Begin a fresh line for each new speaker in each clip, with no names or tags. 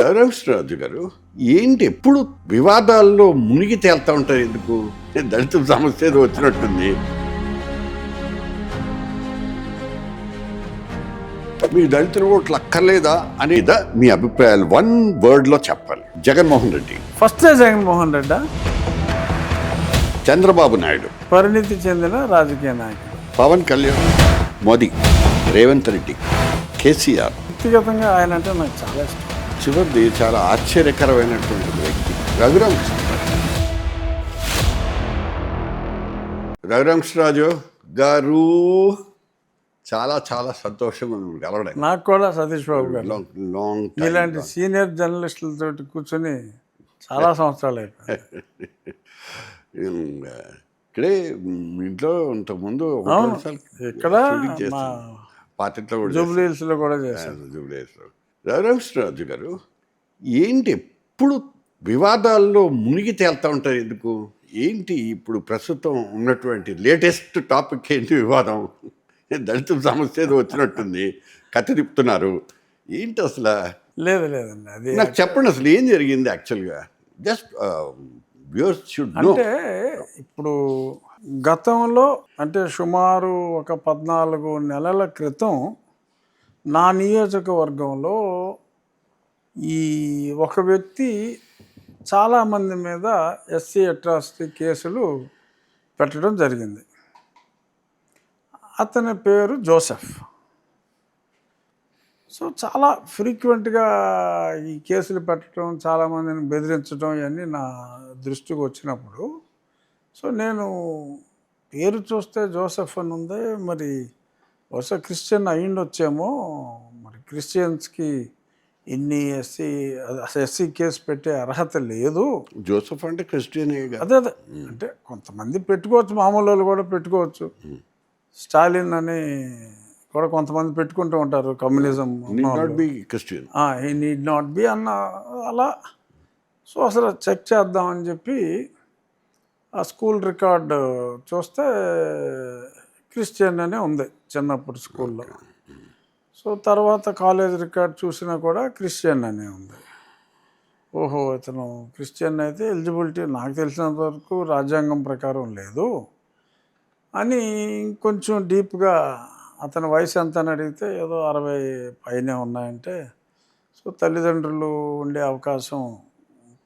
రఘురామకృష్ణరాజు గారు ఏంటి ఎప్పుడు వివాదాల్లో మునిగి తేలుతా ఉంటారు ఎందుకు? దళితుల సమస్య ఏదో వచ్చినట్టుంది. మీ దళితుల ఓట్లు అక్కర్లేదా అనేదా మీ అభిప్రాయాలు? వన్ వర్డ్ లో చెప్పాలి. జగన్మోహన్ రెడ్డి
ఫస్ట్ జగన్మోహన్ రెడ్డి,
చంద్రబాబు నాయుడు,
పరిణితి చెందిన రాజకీయ నాయకుడు,
పవన్ కళ్యాణ్, మోదీ, రేవంత్ రెడ్డి, కేసీఆర్.
వ్యక్తిగతంగా ఆయన అంటే నాకు చాలా ఇష్టం.
చివరిది చాలా ఆశ్చర్యకరమైనటువంటి వ్యక్తి రఘురామకృష్ణరాజు గారు. చాలా చాలా సంతోషంగా కలవడం.
నాకు కూడా సతీష్ బాబు గారు
లాంగ్
ఇలాంటి సీనియర్ జర్నలిస్టులతో కూర్చొని చాలా సంవత్సరాలు అయిపోయాయి.
ఇక్కడే ఇంట్లో ఇంతకుముందు
ఇక్కడ
పార్టీలో కూడా
జూబ్లీ హిల్స్లో కూడా చేశాను.
జూబ్లీ హిల్స్లో. రఘురామకృష్ణరాజు గారు ఏంటి ఎప్పుడు వివాదాల్లో మునిగి తేలుతూ ఉంటారు ఎందుకు? ఏంటి ఇప్పుడు ప్రస్తుతం ఉన్నటువంటి లేటెస్ట్ టాపిక్ ఏంటి? వివాదం, దళితుల సమస్య ఏదో వచ్చినట్టుంది, కత్తి తిప్పుతున్నారు. ఏంటి అసలు?
లేదండి, అది
నాకు చెప్పండి అసలు ఏం జరిగింది యాక్చువల్గా. Just viewers should know.
అంటే ఇప్పుడు గతంలో అంటే సుమారు ఒక 14 నెలల క్రితం నా నియోజకవర్గంలో ఈ ఒక వ్యక్తి చాలామంది మీద ఎస్సీ అట్రాసిటీ కేసులు పెట్టడం జరిగింది. అతని పేరు జోసెఫ్. సో చాలా ఫ్రీక్వెంట్గా ఈ కేసులు పెట్టడం, చాలామందిని బెదిరించడం ఇవన్నీ నా దృష్టికి వచ్చినప్పుడు, సో నేను పేరు చూస్తే జోసెఫ్ అని ఉంది, మరి బహుశా క్రిస్టియన్ అయ్యిండొచ్చేమో, మరి క్రిస్టియన్స్కి ఇన్ని ఎస్సీ కేసు పెట్టే అర్హత లేదు.
జోసెఫ్ అంటే క్రిస్టియన్.
అదే అంటే కొంతమంది పెట్టుకోవచ్చు, మామూలు వాళ్ళు కూడా పెట్టుకోవచ్చు. స్టాలిన్ అని కూడా కొంతమంది పెట్టుకుంటూ ఉంటారు, communism.
Christian
he need not be అన్న అలా. సో అసలు చెక్ చేద్దామని చెప్పి ఆ స్కూల్ రికార్డు చూస్తే క్రిస్టియన్ అనే ఉంది చిన్నప్పుడు స్కూల్లో. సో తర్వాత కాలేజ్ రికార్డ్ చూసినా కూడా క్రిస్టియన్ అనే ఉంది. ఓహో, ఇతను క్రిస్టియన్ అయితే ఎలిజిబిలిటీ నాకు తెలిసినంత వరకు రాజ్యాంగం ప్రకారం లేదు అని కొంచెం డీప్గా అతని వయసు ఎంత అని అడిగితే ఏదో 60 పైనే ఉన్నాయంటే, సో తల్లిదండ్రులు ఉండే అవకాశం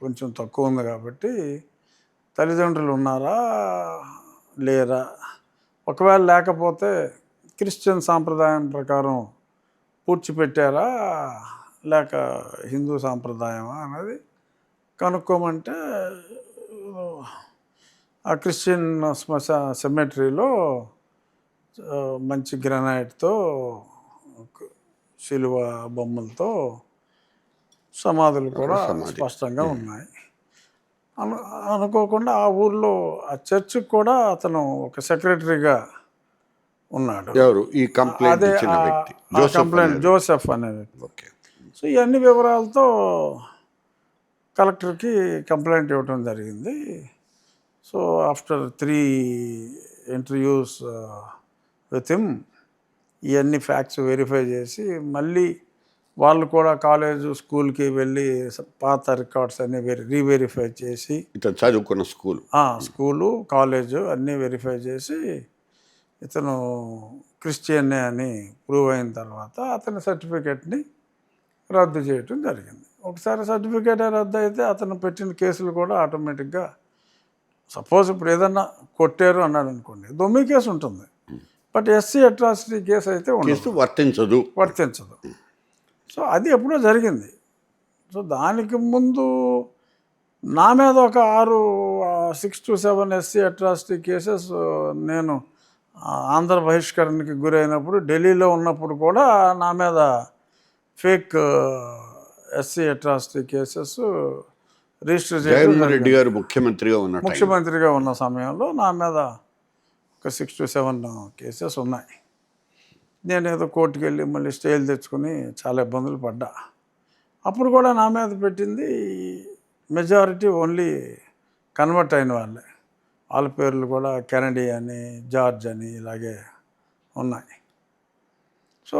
కొంచెం తక్కువ ఉంది కాబట్టి తల్లిదండ్రులు ఉన్నారా లేరా, ఒకవేళ లేకపోతే క్రిస్టియన్ సాంప్రదాయం ప్రకారం పూడ్చిపెట్టారా లేక హిందూ సాంప్రదాయమా అన్నది కనుక్కోమంటే ఆ క్రిస్టియన్ సెమెట్రీలో మంచి గ్రానైట్తో శిలువ బొమ్మలతో సమాధులు కూడా స్పష్టంగా ఉన్నాయి. అనుకోకుండా ఆ ఊర్లో ఆ చర్చికి కూడా అతను ఒక సెక్రటరీగా ఉన్నాడు.
ఈ కంప్లైంట్
జోసెఫ్ అనే వ్యక్తి. సో ఇవన్నీ వివరాలతో కలెక్టర్కి కంప్లైంట్ ఇవ్వడం జరిగింది. So after 3 interviews with him ఇవన్నీ ఫ్యాక్ట్స్ వెరిఫై చేసి మళ్ళీ వాళ్ళు కూడా కాలేజు స్కూల్కి వెళ్ళి పాత రికార్డ్స్ అన్నీ రీవెరిఫై చేసి,
చదువుకున్న స్కూలు
కాలేజు అన్నీ వెరిఫై చేసి ఇతను క్రిస్టియన్నే అని ప్రూవ్ అయిన తర్వాత అతని సర్టిఫికేట్ని రద్దు చేయటం జరిగింది. ఒకసారి సర్టిఫికేట్ రద్దు అయితే అతను పెట్టిన కేసులు కూడా ఆటోమేటిక్గా, సపోజ్ ఇప్పుడు ఏదన్నా కొట్టారు అన్నాడు అనుకోండి, దొమ్మి కేసు ఉంటుంది, బట్ ఎస్సీ అట్రాసిటీ కేసు అయితే
వర్తించదు.
సో అది ఎప్పుడో జరిగింది. సో దానికి ముందు నా మీద ఒక 6 to 7 ఎస్సీ అట్రాసిటీ కేసెస్ నేను ఆంధ్ర బహిష్కరణకి గురైనప్పుడు ఢిల్లీలో ఉన్నప్పుడు కూడా నా మీద fake SC atrocity cases register చేయడం.
రెడ్డి గారు ముఖ్యమంత్రిగా
ఉన్న సమయంలో నా మీద ఒక 6 to 7 కేసెస్ ఉన్నాయి. నేనేదో కోర్టుకు వెళ్ళి మళ్ళీ స్టేలు తెచ్చుకొని చాలా ఇబ్బందులు పడ్డా. అప్పుడు కూడా నా మీద పెట్టింది మెజారిటీ ఓన్లీ కన్వర్ట్ అయిన వాళ్ళే. వాళ్ళ పేర్లు కూడా కెనడీ అని, జార్జ్ అని ఇలాగే ఉన్నాయి. సో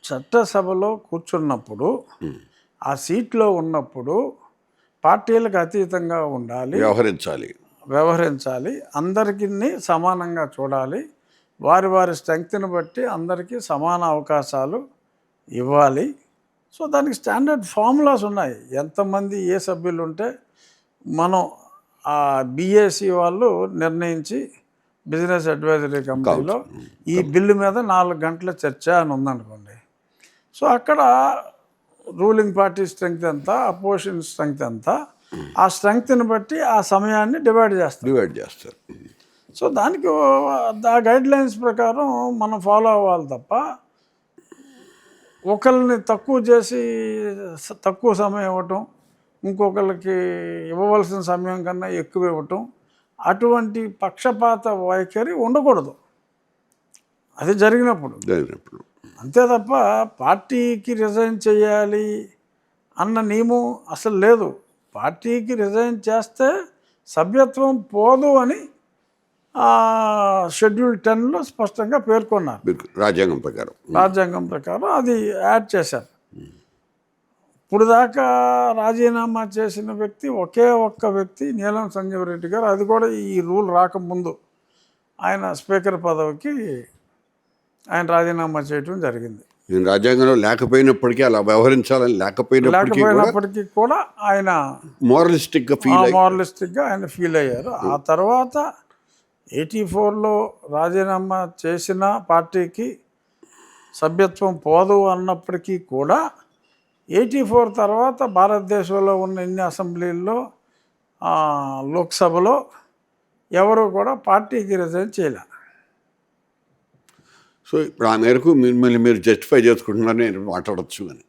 చట్టసభలో కూర్చున్నప్పుడు ఆ సీట్లో ఉన్నప్పుడు పార్టీలకు అతీతంగా ఉండాలి, వ్యవహరించాలి, అందరికీ సమానంగా చూడాలి, వారి వారి స్ట్రెంగ్త్ని బట్టి అందరికీ సమాన అవకాశాలు ఇవ్వాలి. సో దానికి స్టాండర్డ్ ఫార్ములాస్ ఉన్నాయి. ఎంతమంది ఏ సభ్యులు ఉంటే మనం ఆ బిఏసి వాళ్ళు నిర్ణయించి బిజినెస్ అడ్వైజరీ కమిటీలో ఈ బిల్లు మీద 4 గంటల చర్చ అని ఉందనుకోండి. సో అక్కడ రూలింగ్ పార్టీ స్ట్రెంగ్త్ ఎంత, అపోజిషన్ స్ట్రెంగ్త్ ఎంత, ఆ స్ట్రెంగ్త్ని బట్టి ఆ సమయాన్ని డివైడ్ చేస్తారు. సో దానికి ఆ గైడ్ లైన్స్ ప్రకారం మనం ఫాలో అవ్వాలి తప్ప ఒకరిని తక్కువ చేసి తక్కువ సమయం ఇవ్వటం, ఇంకొకరికి ఇవ్వవలసిన సమయం కన్నా ఎక్కువ ఇవ్వటం, అటువంటి పక్షపాత వైఖరి ఉండకూడదు అది జరిగినప్పుడు. అంతే తప్ప పార్టీకి రిజైన్ చేయాలి అన్న నియమం అసలు లేదు. పార్టీకి రిజైన్ చేస్తే సభ్యత్వం పోదు అని షెడ్యూల్ 10లో స్పష్టంగా పేర్కొన్నారు. రాజ్యాంగం ప్రకారం అది యాడ్ చేశారు. ఇప్పుడు దాకా రాజీనామా చేసిన వ్యక్తి ఒకే ఒక్క వ్యక్తి నీలం సంజీవ్ రెడ్డి గారు. అది కూడా ఈ రూల్ రాకముందు ఆయన స్పీకర్ పదవికి ఆయన రాజీనామా చేయడం జరిగింది.
రాజ్యాంగంలో లేకపోయినప్పటికీ అలా వ్యవహరించాలని
లేకపోయినప్పటికీ కూడా ఆయన మారలిస్టిక్గా ఆయన ఫీల్ అయ్యారు. ఆ తర్వాత 84లో రాజీనామా చేసిన పార్టీకి సభ్యత్వం పోదు అన్నప్పటికీ కూడా 84 తర్వాత భారతదేశంలో ఉన్న ఎన్ని అసెంబ్లీల్లో లోక్సభలో ఎవరు కూడా పార్టీకి రిజైన్ చేయలే.
సో ఇప్పుడు ఆ మేరకు మిమ్మల్ని మీరు జస్టిఫై చేసుకుంటున్నారని నేను మాట్లాడచ్చు అని.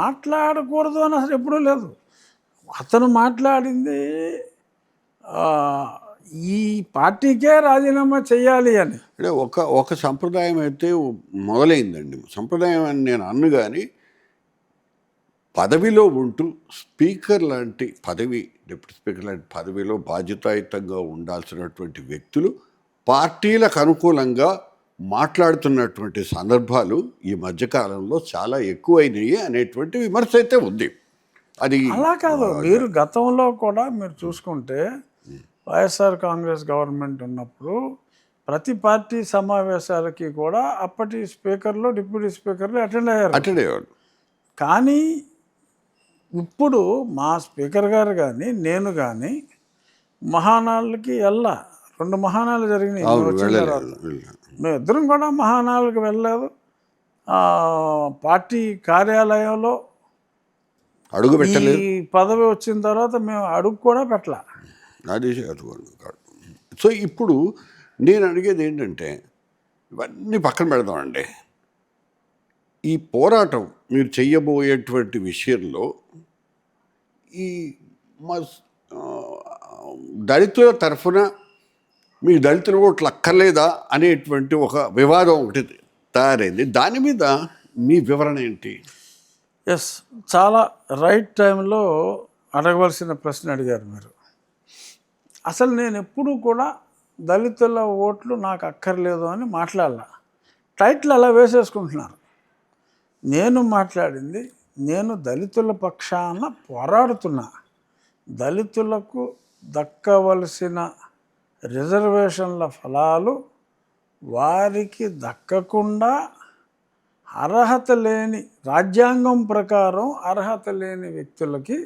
మాట్లాడకూడదు అని అసలు ఎప్పుడూ లేదు. అతను మాట్లాడింది ఈ పార్టీకే రాజీనామా చేయాలి అని.
అంటే ఒక సంప్రదాయం అయితే మొదలైందండి. సంప్రదాయం అని నేను అన్ను, కానీ పదవిలో ఉంటూ స్పీకర్ లాంటి పదవి, డిప్యూటీ స్పీకర్ లాంటి పదవిలో బాధ్యతాయుతంగా ఉండాల్సినటువంటి వ్యక్తులు పార్టీలకు అనుకూలంగా మాట్లాడుతున్నటువంటి సందర్భాలు ఈ మధ్యకాలంలో చాలా ఎక్కువైనాయి అనేటువంటి విమర్శ అయితే ఉంది. అది
అలా కాదు. మీరు గతంలో కూడా మీరు చూసుకుంటే వైఎస్ఆర్ కాంగ్రెస్ గవర్నమెంట్ ఉన్నప్పుడు ప్రతి పార్టీ సమావేశాలకి కూడా అప్పటి స్పీకర్లు, డిప్యూటీ స్పీకర్లు అటెండ్ అయ్యారు. కానీ ఇప్పుడు మా స్పీకర్ గారు కానీ నేను కానీ మహానాళ్ళకి 2 మహానాలు జరిగినాయి. మేమిద్దరం కూడా మహానాళ్ళకి వెళ్ళలేదు. పార్టీ కార్యాలయంలో
అడుగు పెట్టలేదు.
ఈ పదవి వచ్చిన తర్వాత మేము అడుగు కూడా పెట్టలే.
సో ఇప్పుడు నేను అడిగేది ఏంటంటే, ఇవన్నీ పక్కన పెడదామండి. ఈ పోరాటం మీరు చెయ్యబోయేటువంటి విషయంలో ఈ దళితుల తరఫున మీకు దళితుల ఓట్లు అక్కర్లేదా అనేటువంటి ఒక వివాదం ఒకటి తయారైంది. దాని మీద మీ వివరణ ఏంటి?
చాలా రైట్ టైంలో అడగవలసిన ప్రశ్న అడిగారు మీరు. అసలు నేను ఎప్పుడూ కూడా దళితుల ఓట్లు నాకు అక్కర్లేదు అని మాట్లాడాల. టైటిల్ అలా వేసేసుకుంటున్నారు. నేను మాట్లాడింది, నేను దళితుల పక్షాన పోరాడుతున్నా. దళితులకు దక్కవలసిన రిజర్వేషన్ల ఫలాలు వారికి దక్కకుండా అర్హత లేని, రాజ్యాంగం ప్రకారం అర్హత లేని వ్యక్తులకి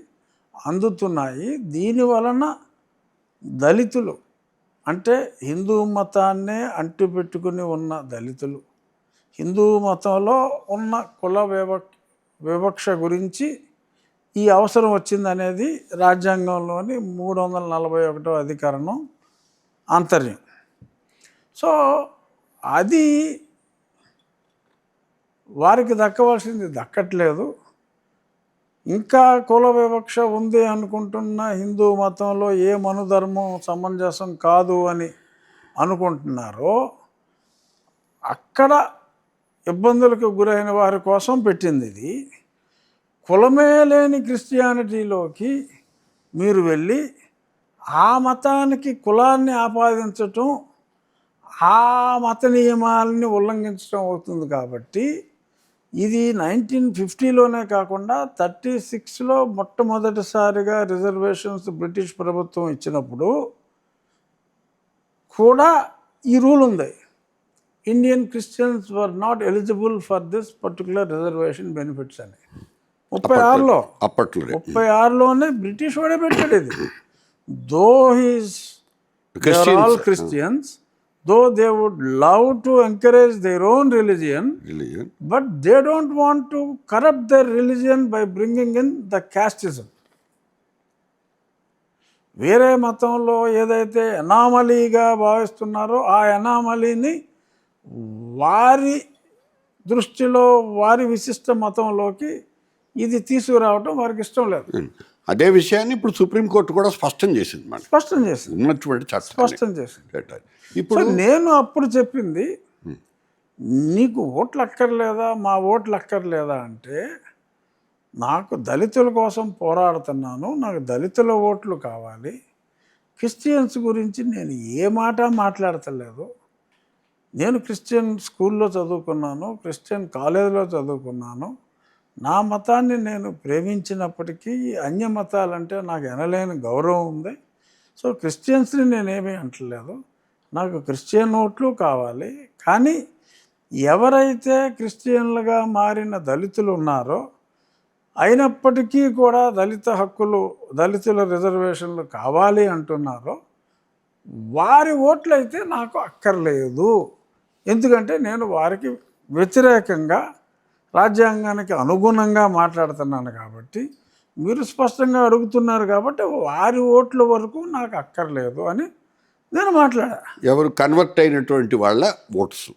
అందుతున్నాయి. దీనివలన దళితులు అంటే హిందూ మతాన్నే అంటిపెట్టుకుని ఉన్న దళితులు, హిందూ మతంలో ఉన్న కుల వివక్ష గురించి ఈ అవసరం వచ్చిందనేది రాజ్యాంగంలోని 341వ అధికరణం ఆంతర్యం. సో అది వారికి దక్కవలసింది దక్కట్లేదు. ఇంకా కుల వివక్ష ఉంది అనుకుంటున్న హిందూ మతంలో ఏ మనుధర్మం సమంజసం కాదు అని అనుకుంటున్నారో అక్కడ ఇబ్బందులకు గురైన వారి కోసం పెట్టింది ఇది. కులమే లేని క్రిస్టియానిటీలోకి మీరు వెళ్ళి ఆ మతానికి కులాన్ని ఆపాదించటం, ఆ మత నియమాలని ఉల్లంఘించడం అవుతుంది కాబట్టి ఇది 1950లోనే కాకుండా 36లో మొట్టమొదటిసారిగా రిజర్వేషన్స్ బ్రిటిష్ ప్రభుత్వం ఇచ్చినప్పుడు కూడా ఈ రూల్ ఉంది. Indian Christians were not eligible for this particular reservation benefits అని 36లో
అప్పట్లో
36లోనే బ్రిటిష్ వాడే పెట్టాడు ఇది. Though he's all Christians, though they would love to encourage their own religion, but they don't want to corrupt their religion by bringing in the casteism. వేరే మతంలో ఏదైతే ఎనామలీగా భావిస్తున్నారో ఆ ఎనామలీని వారి దృష్టిలో వారి విశిష్ట మతంలోకి ఇది తీసుకురావటం వారికి ఇష్టం లేదు.
అదే విషయాన్ని ఇప్పుడు సుప్రీంకోర్టు కూడా స్పష్టం చేసింది మన
స్పష్టం చేసింది,
ఉన్నటువంటి చట్టం
స్పష్టం చేసింది.
ఇప్పుడు
నేను అప్పుడు చెప్పింది, నీకు ఓట్లు అక్కర్లేదా, మా ఓట్లు అక్కర్లేదా అంటే, నాకు దళితుల కోసం పోరాడుతున్నాను, నాకు దళితుల ఓట్లు కావాలి. క్రిస్టియన్స్ గురించి నేను ఏ మాట మాట్లాడతలేదు. నేను క్రిస్టియన్ స్కూల్లో చదువుకున్నాను, క్రిస్టియన్ కాలేజీలో చదువుకున్నాను. నా మతాన్ని నేను ప్రేమించినప్పటికీ అన్య మతాలంటే నాకు ఎనలేని గౌరవం ఉంది. సో క్రిస్టియన్స్ని నేనేమీ అంటలేదు, నాకు క్రిస్టియన్ ఓట్లు కావాలి. కానీ ఎవరైతే క్రిస్టియన్లుగా మారిన దళితులు ఉన్నారో, అయినప్పటికీ కూడా దళిత హక్కులు, దళితుల రిజర్వేషన్లు కావాలి అంటున్నారో, వారి ఓట్లయితే నాకు అక్కర్లేదు. ఎందుకంటే నేను వారికి వ్యతిరేకంగా రాజ్యాంగానికి అనుగుణంగా మాట్లాడుతున్నాను కాబట్టి, మీరు స్పష్టంగా అడుగుతున్నారు కాబట్టి వారి ఓట్ల వరకు నాకు అక్కర్లేదు అని నేను మాట్లాడా.
ఎవరు కన్వర్ట్ అయినటువంటి వాళ్ళ ఓట్స్,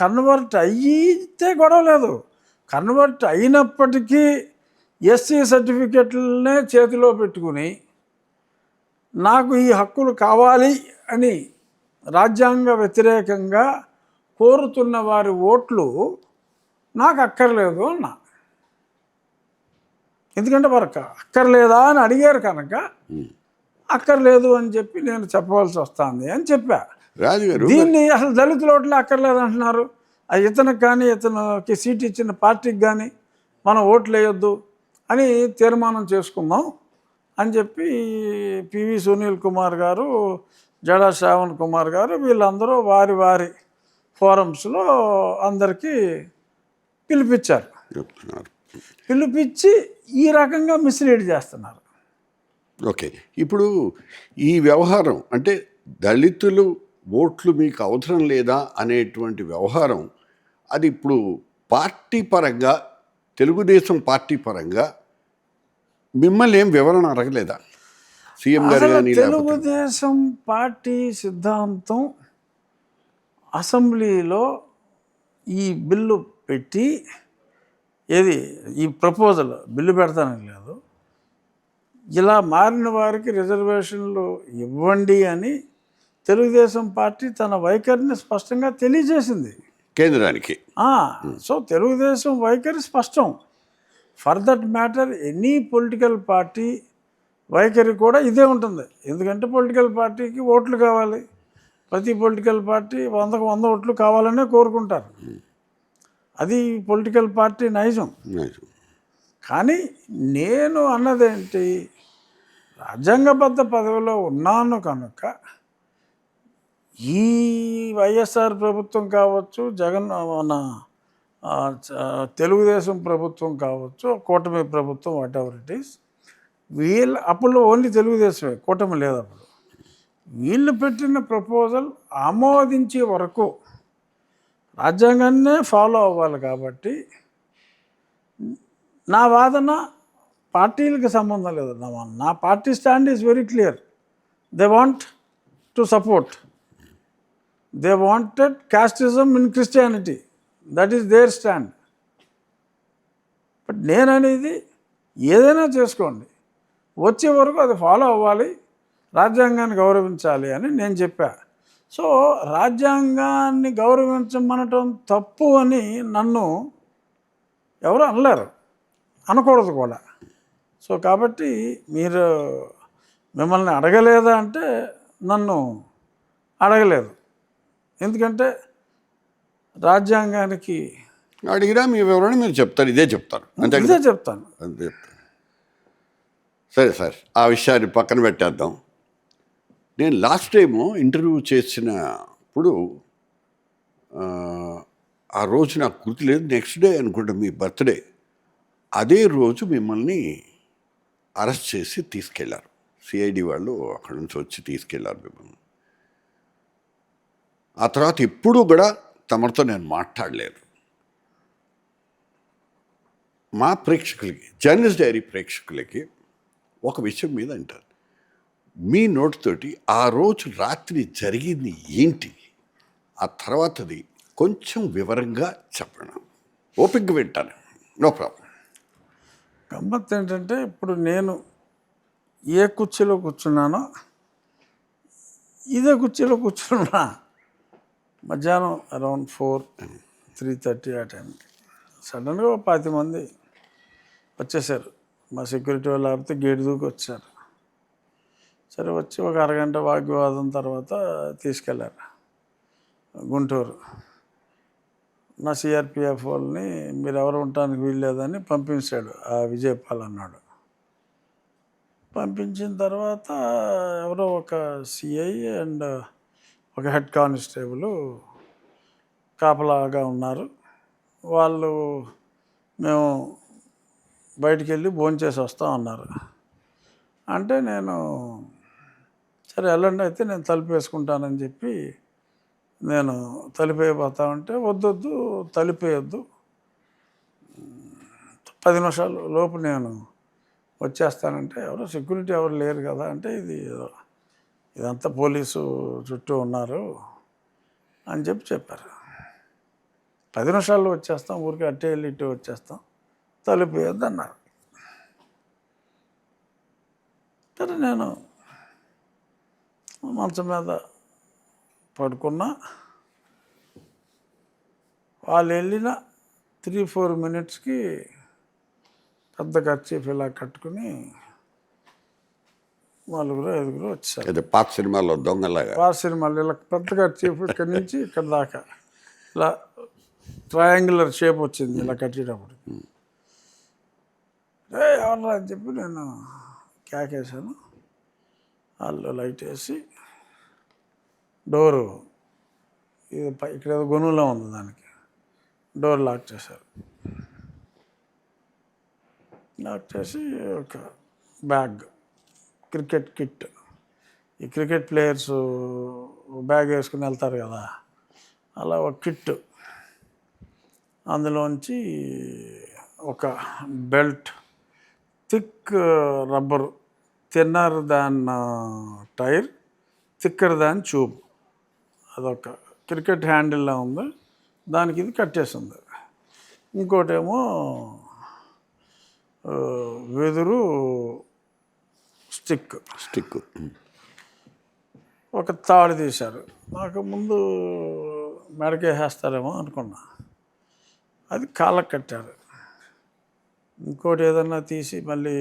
కన్వర్ట్ అయ్యితే గొడవ లేదు. కన్వర్ట్ అయినప్పటికీ ఎస్సీ సర్టిఫికెట్లనే చేతిలో పెట్టుకుని నాకు ఈ హక్కులు కావాలి అని రాజ్యాంగ వ్యతిరేకంగా కోరుతున్న వారి ఓట్లు నాకు అక్కర్లేదు అన్నా. ఎందుకంటే వారు అక్కర్లేదా అని అడిగారు కనుక అక్కర్లేదు అని చెప్పి నేను చెప్పవలసి వస్తుంది అని చెప్పా.
రాజుగారు
దీన్ని అసలు దళితుల ఓట్లు అక్కర్లేదు అంటున్నారు. ఇతనికి కానీ ఇతనికి సీట్ ఇచ్చిన పార్టీకి కానీ మనం ఓట్లు వేయొద్దు అని తీర్మానం చేసుకుందాం అని చెప్పి పివి సునీల్ కుమార్ గారు, జడా శ్రావణ్ కుమార్ గారు వీళ్ళందరూ వారి వారి ఫోరమ్స్లో అందరికీ పిలిపించారు. పిలిపించి ఈ రకంగా మిస్లీడ్ చేస్తున్నారు.
ఓకే, ఇప్పుడు ఈ వ్యవహారం అంటే దళితులు ఓట్లు మీకు అవసరం లేదా అనేటువంటి వ్యవహారం, అది ఇప్పుడు పార్టీ పరంగా, తెలుగుదేశం పార్టీ పరంగా మిమ్మల్ని ఏం వివరణ అడగలేదా సీఎం గారు కానీ?
తెలుగుదేశం పార్టీ సిద్ధాంతం అసెంబ్లీలో ఈ బిల్లు పెట్టి, ఈ ప్రపోజల్ బిల్లు పెడతానని లేదు, ఇలా మారిన వారికి రిజర్వేషన్లు ఇవ్వండి అని తెలుగుదేశం పార్టీ తన వైఖరిని స్పష్టంగా తెలియజేసింది
కేంద్రానికి.
సో తెలుగుదేశం వైఖరి స్పష్టం. For that matter any political party వైఖరి కూడా ఇదే ఉంటుంది. ఎందుకంటే పొలిటికల్ పార్టీకి ఓట్లు కావాలి, ప్రతి పొలిటికల్ పార్టీ 100కు 100 ఓట్లు కావాలనే కోరుకుంటారు. అది పొలిటికల్ పార్టీ నైజం. కానీ నేను అన్నదేంటి, రాజ్యాంగబద్ధ పదవిలో ఉన్నాను కనుక ఈ వైఎస్ఆర్ ప్రభుత్వం కావచ్చు, మన తెలుగుదేశం ప్రభుత్వం కావచ్చు, కూటమి ప్రభుత్వం, వాట్ ఎవర్ ఇట్ ఈస్, అప్పుడు ఓన్లీ తెలుగుదేశమే, కూటమి లేదు అప్పుడు. వీళ్ళు పెట్టిన ప్రపోజల్ ఆమోదించే వరకు రాజ్యాంగాన్నే ఫాలో అవ్వాలి. కాబట్టి నా వాదన పార్టీలకు సంబంధం లేదు. నా party stand is very clear. They want to support, they wanted casteism in Christianity, that is their stand. But నేననేది ఏదైనా చేసుకోండి, వచ్చే వరకు అది ఫాలో అవ్వాలి, రాజ్యాంగాన్ని గౌరవించాలి అని నేను చెప్పా. సో రాజ్యాంగాన్ని గౌరవించమనటం తప్పు అని నన్ను ఎవరు అనలేరు, అనకూడదు కూడా. సో కాబట్టి మిమ్మల్ని అడగలేదా అంటే నన్ను అడగలేదు. ఎందుకంటే రాజ్యాంగానికి
అడిగినా మీ వివరణ మీరు చెప్తారు, ఇదే చెప్తారు అంతే
ఇదే
కదా?
చెప్తాను.
అంతే చెప్తారు. సరే సార్, ఆ విషయాన్ని పక్కన పెట్టేద్దాం. నేను లాస్ట్ టైము ఇంటర్వ్యూ చేసినప్పుడు ఆ, ఆ రోజు నాకు గుర్తులేదు, నెక్స్ట్ డే అనుకుంటా మీ బర్త్డే. అదే రోజు మిమ్మల్ని అరెస్ట్ చేసి తీసుకెళ్లారు. సిఐడి వాళ్ళు అక్కడి నుంచి వచ్చి తీసుకెళ్లారు మిమ్మల్ని. ఆ తర్వాత ఎప్పుడూ కూడా తమరితో నేను మాట్లాడలేదు. మా ప్రేక్షకులకి, జర్నలిస్ట్ డైరీ ప్రేక్షకులకి ఒక విషయం మీద అంటారు, మీ నోటితోటి ఆ రోజు రాత్రి జరిగింది ఏంటి, ఆ తర్వాతది కొంచెం వివరంగా చెప్పండి. ఓపికగా వింటాను, నో ప్రాబ్లం.
గమ్మత్ ఏంటంటే ఇప్పుడు నేను ఏ కుర్చీలో కూర్చున్నానో ఇదే కుర్చీలో కూర్చున్నా. మధ్యాహ్నం అరౌండ్ 3:30 ఆ టైంకి సడన్గా 10 మంది వచ్చేసారు. మా సెక్యూరిటీ వాళ్ళు ఆపితే గేట్ దూకి వచ్చారు. సరే వచ్చి ఒక అరగంట వాగ్వివాదం తర్వాత తీసుకెళ్ళారు గుంటూరు. నా సిఆర్పిఎఫ్ వాళ్ళని మీరు ఎవరు ఉండటానికి వీల్లేదని పంపించాడు ఆ విజయపాల్ అన్నాడు. పంపించిన తర్వాత ఎవరో ఒక సిఐ అండ్ ఒక హెడ్ కానిస్టేబుల్ కాపలాగా ఉన్నారు. వాళ్ళు మేము బయటికి వెళ్ళి భోంచేసి వస్తాం అన్నారు. అంటే నేను సరే వెళ్ళండి, అయితే నేను తలుపు వేసుకుంటానని చెప్పి నేను తలుపేయబోతా ఉంటే వద్దొద్దు తలుపేయొద్దు, 10 నిమిషాల లోపు నేను వచ్చేస్తానంటే ఎవరో సెక్యూరిటీ ఎవరు లేరు కదా అంటే ఇదంతా పోలీసు చుట్టూ ఉన్నారు అని చెప్పారు. 10 నిమిషాల్లో వచ్చేస్తాం, ఊరికి అట్టే వెళ్ళి ఇట్టే వచ్చేస్తాం, తలుపు వేయొద్దు అన్నారు. సరే నేను మంచం మీద పడుకున్నా. వాళ్ళు వెళ్ళిన 3-4 మినిట్స్కి పెద్ద కర్చీఫ్ ఇలా కట్టుకుని 4-5 వచ్చారు.
అదే పాత సినిమాలో దొంగలాగా.
సినిమాలు ఇలా పెద్ద కర్చీఫ్ ఇక్కడి నుంచి ఇక్కడ దాకా ఇలా ట్రయాంగులర్ షేప్ వచ్చింది ఇలా కట్టేటప్పుడు. ఎవరా అని చెప్పి నేను కేకేశాను. వాళ్ళు లైట్ వేసి డోరు ఇక్కడ ఏదో గొనుగులో ఉంది, దానికి డోర్ లాక్ చేశారు. లాక్ చేసి ఒక బ్యాగ్, క్రికెట్ కిట్, ఈ క్రికెట్ ప్లేయర్స్ బ్యాగ్ వేసుకుని వెళ్తారు కదా, అలా ఒక కిట్, అందులోంచి ఒక బెల్ట్, థిక్ రబ్బర్, థిన్నర్ దాన్ టైర్, థిక్కర్ దాన్ ట్యూబ్, అదొక క్రికెట్ హ్యాండిల్లా ఉంది, దానికి ఇది కట్టేసింది. ఇంకోటేమో వెదురు స్టిక్, ఒక తాడు తీశారు. నాకు ముందు మెడకేసేస్తారేమో అనుకున్నా, అది కాళ్ళకు కట్టారు. ఇంకోటి ఏదన్నా తీసి మళ్ళీ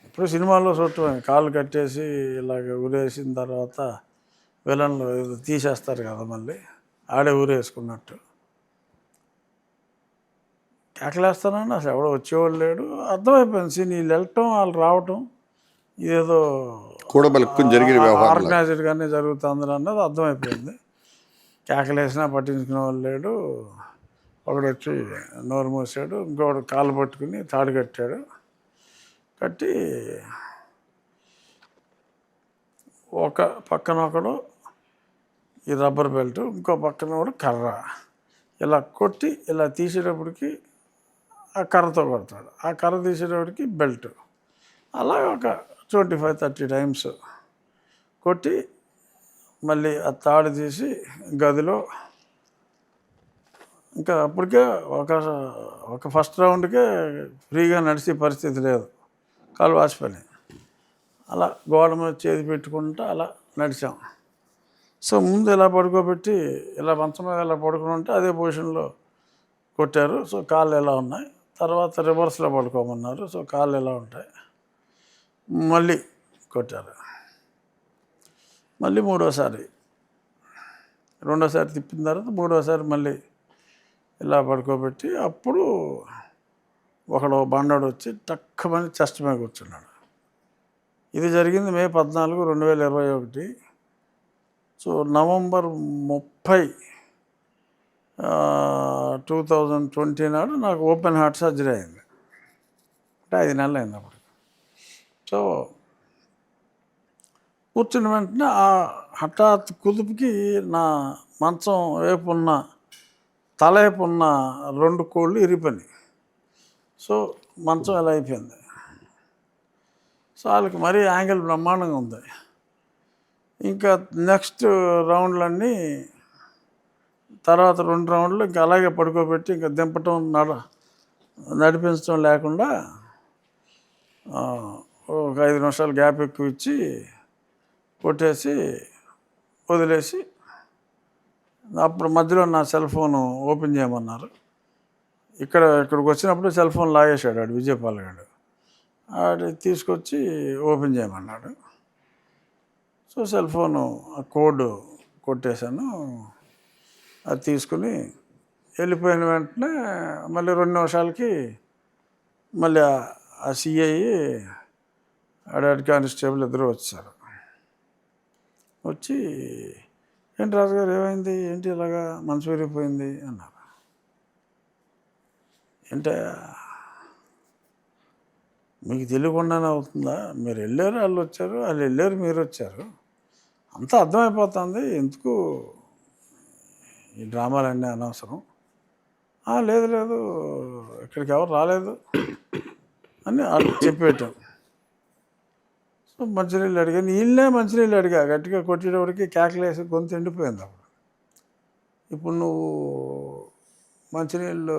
ఇప్పుడు సినిమాల్లో చూడటమే, కాళ్ళు కట్టేసి ఇలాగ ఊరేసిన తర్వాత విలన్లు ఏదో తీసేస్తారు కదా, మళ్ళీ ఆడే ఊరేసుకున్నట్టు. కేకలేస్తానండి, అసలు ఎవడో వచ్చేవాళ్ళు లేడు. అర్థమైపోయింది సీన్, వీళ్ళు వెళ్ళటం వాళ్ళు రావటం ఇదేదో
జరిగిన వ్యవహారం
ఆర్గనైజ్డ్గానే జరుగుతుంది అన్నది అర్థమైపోయింది. కేకలేసినా పట్టించుకునే వాళ్ళు లేడు. ఒకడు వచ్చి నోరు మూసాడు, ఇంకొకడు కాళ్ళు పట్టుకుని తాడు కట్టాడు. కట్టి ఒక పక్కన ఒకడు ఈ రబ్బర్ బెల్ట్, ఇంకో పక్కన ఒకడు కర్ర, ఇలా కొట్టి ఇలా తీసేటప్పటికి ఆ కర్రతో కొడతాడు, ఆ కర్ర తీసేటప్పటికి బెల్ట్, అలా ఒక 25-30 టైమ్స్ కొట్టి మళ్ళీ ఆ తాడు తీసి గదిలో, ఇంకా అప్పటికే ఒక ఫస్ట్ రౌండ్కే ఫ్రీగా నడిచే పరిస్థితి లేదు, కాలు వాచిపోయినాయి. అలా గోడ మీద చేతి పెట్టుకుంటూ అలా నడిచాం. సో ముందు ఇలా పడుకోబెట్టి ఇలా మంచం మీద ఇలా పడుకుని ఉంటే అదే పొజిషన్లో కొట్టారు. సో కాళ్ళు ఎలా ఉన్నాయి, తర్వాత రివర్స్లో పడుకోమన్నారు. సో కాళ్ళు ఎలా ఉంటాయి, మళ్ళీ కొట్టారు. మళ్ళీ రెండోసారి తిప్పిన తర్వాత మూడోసారి మళ్ళీ ఇలా పడుకోబెట్టి అప్పుడు ఒకడు బండోడు వచ్చి టక్కమని చెస్ట్ మీద కూర్చున్నాడు. ఇది జరిగింది మే 14, 2021. సో నవంబర్ 30, 2020 నాడు నాకు ఓపెన్ హార్ట్ సర్జరీ అయింది. అంటే 5 నెలలు అయింది అప్పుడు. సో కూర్చున్న వెంటనే ఆ హఠాత్ కుదుపుకి నా మంచం వైపున్న తల వైపున్న 2 కోళ్ళు ఇరిగిపోయినాయి. సో మంచం ఎలా అయిపోయింది. సో వాళ్ళకి మరీ యాంగిల్ బ్రహ్మాండంగా ఉంది. ఇంకా నెక్స్ట్ రౌండ్లన్నీ తర్వాత 2 రౌండ్లు ఇంకా అలాగే పడుకోబెట్టి ఇంకా దింపటం నడిపించడం లేకుండా ఒక 5 నిమిషాలు గ్యాప్ ఎక్కువ ఇచ్చి కొట్టేసి వదిలేసి అప్పుడు మధ్యలో నా సెల్ ఫోను ఓపెన్ చేయమన్నారు. ఇక్కడికి వచ్చినప్పుడు సెల్ ఫోన్ లాగేశాడు ఆడు విజయపాల్ గారు. ఆడు తీసుకొచ్చి ఓపెన్ చేయమన్నాడు. సో సెల్ ఫోను ఆ కోడ్ కొట్టేశాను. అది తీసుకుని వెళ్ళిపోయిన వెంటనే మళ్ళీ 2 నిమిషాలకి మళ్ళీ ఆ సిఐ హెడ్ కానిస్టేబుల్ ఇద్దరు వచ్చారు. వచ్చి ఏంటి రాజుగారు ఏమైంది, ఏంటి ఇలాగా మనసు విరిగిపోయింది అన్నారు. అంటే మీకు తెలియకుండానే అవుతుందా, మీరు వెళ్ళారు వాళ్ళు వచ్చారు, వాళ్ళు వెళ్ళారు మీరు వచ్చారు, అంతా అర్థమైపోతుంది, ఎందుకు ఈ డ్రామాలన్నీ అనవసరం. లేదు లేదు ఇక్కడికి ఎవరు రాలేదు అని వాళ్ళు చెప్పేయటం. సో మంచినీళ్ళు అడిగాను, వీళ్ళే మంచినీళ్ళు అడిగా గట్టిగా కొట్టేటప్పటికి కేకలేసి గొంతు ఎండిపోయింది. అప్పుడు ఇప్పుడు నువ్వు మంచినీళ్ళు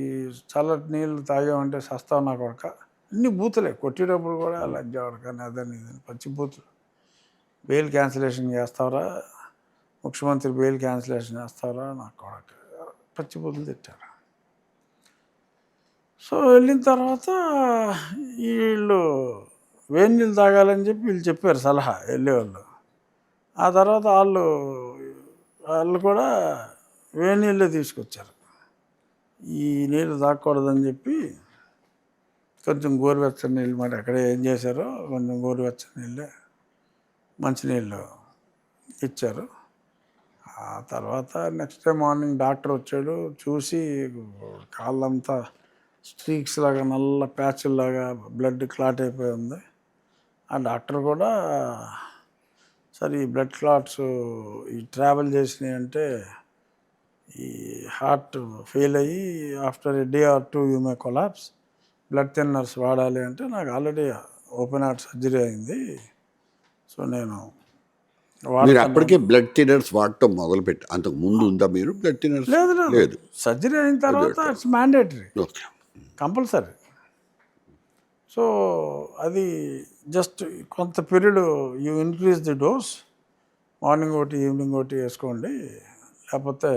ఈ చల్లటి నీళ్ళు తాగామంటే సస్తావు నా కొడక, అన్ని బూతులే కొట్టేటప్పుడు కూడా లంజావాడు కానీ అదని ఇదని పచ్చి బూతులు. బెయిల్ క్యాన్సిలేషన్ చేస్తావరా, ముఖ్యమంత్రి బెయిల్ క్యాన్సిలేషన్ చేస్తావరా నా కొడక, పచ్చి బూతులు తిట్టారు. సో వెళ్ళిన తర్వాత వీళ్ళు వేడి నీళ్ళు తాగాలని చెప్పి వీళ్ళు చెప్పారు సలహా వెళ్ళేవాళ్ళు. ఆ తర్వాత వాళ్ళు కూడా వేడి నీళ్ళే తీసుకొచ్చారు. ఈ నీళ్ళు తాగకూడదని చెప్పి కొంచెం గోరువెచ్చని నీళ్ళు మాట అక్కడే ఏం చేశారో కొంచెం గోరువెచ్చని నీళ్ళే మంచినీళ్ళు ఇచ్చారు. ఆ తర్వాత నెక్స్ట్ డే మార్నింగ్ డాక్టర్ వచ్చాడు. చూసి కాళ్ళంతా స్ట్రీక్స్ లాగా నల్ల ప్యాచ్లాగా బ్లడ్ క్లాట్ అయిపోయి ఉంది. ఆ డాక్టర్ కూడా సరే ఈ బ్లడ్ క్లాట్స్ ఈ ట్రావెల్ చేసినాయి అంటే ఈ హార్ట్ ఫెయిల్ అయ్యి after a day or 2 you may collapse, blood thinners వాడాలి అంటే నాకు ఆల్రెడీ ఓపెన్ హార్ట్ సర్జరీ అయింది. సో నేను
మీరు అప్పటికే బ్లడ్ థిన్నర్స్ వాడటం మొదలుపెట్టి అంతకు ముందు ఉందా మీరు బ్లడ్ థిన్నర్స్?
లేదు, సర్జరీ అయిన తర్వాత it's mandatory,
okay,
compulsory. So అది జస్ట్ కొంత period you increase the dose, morning ఒకటి ఈవినింగ్ ఒకటి వేసుకోండి, లేకపోతే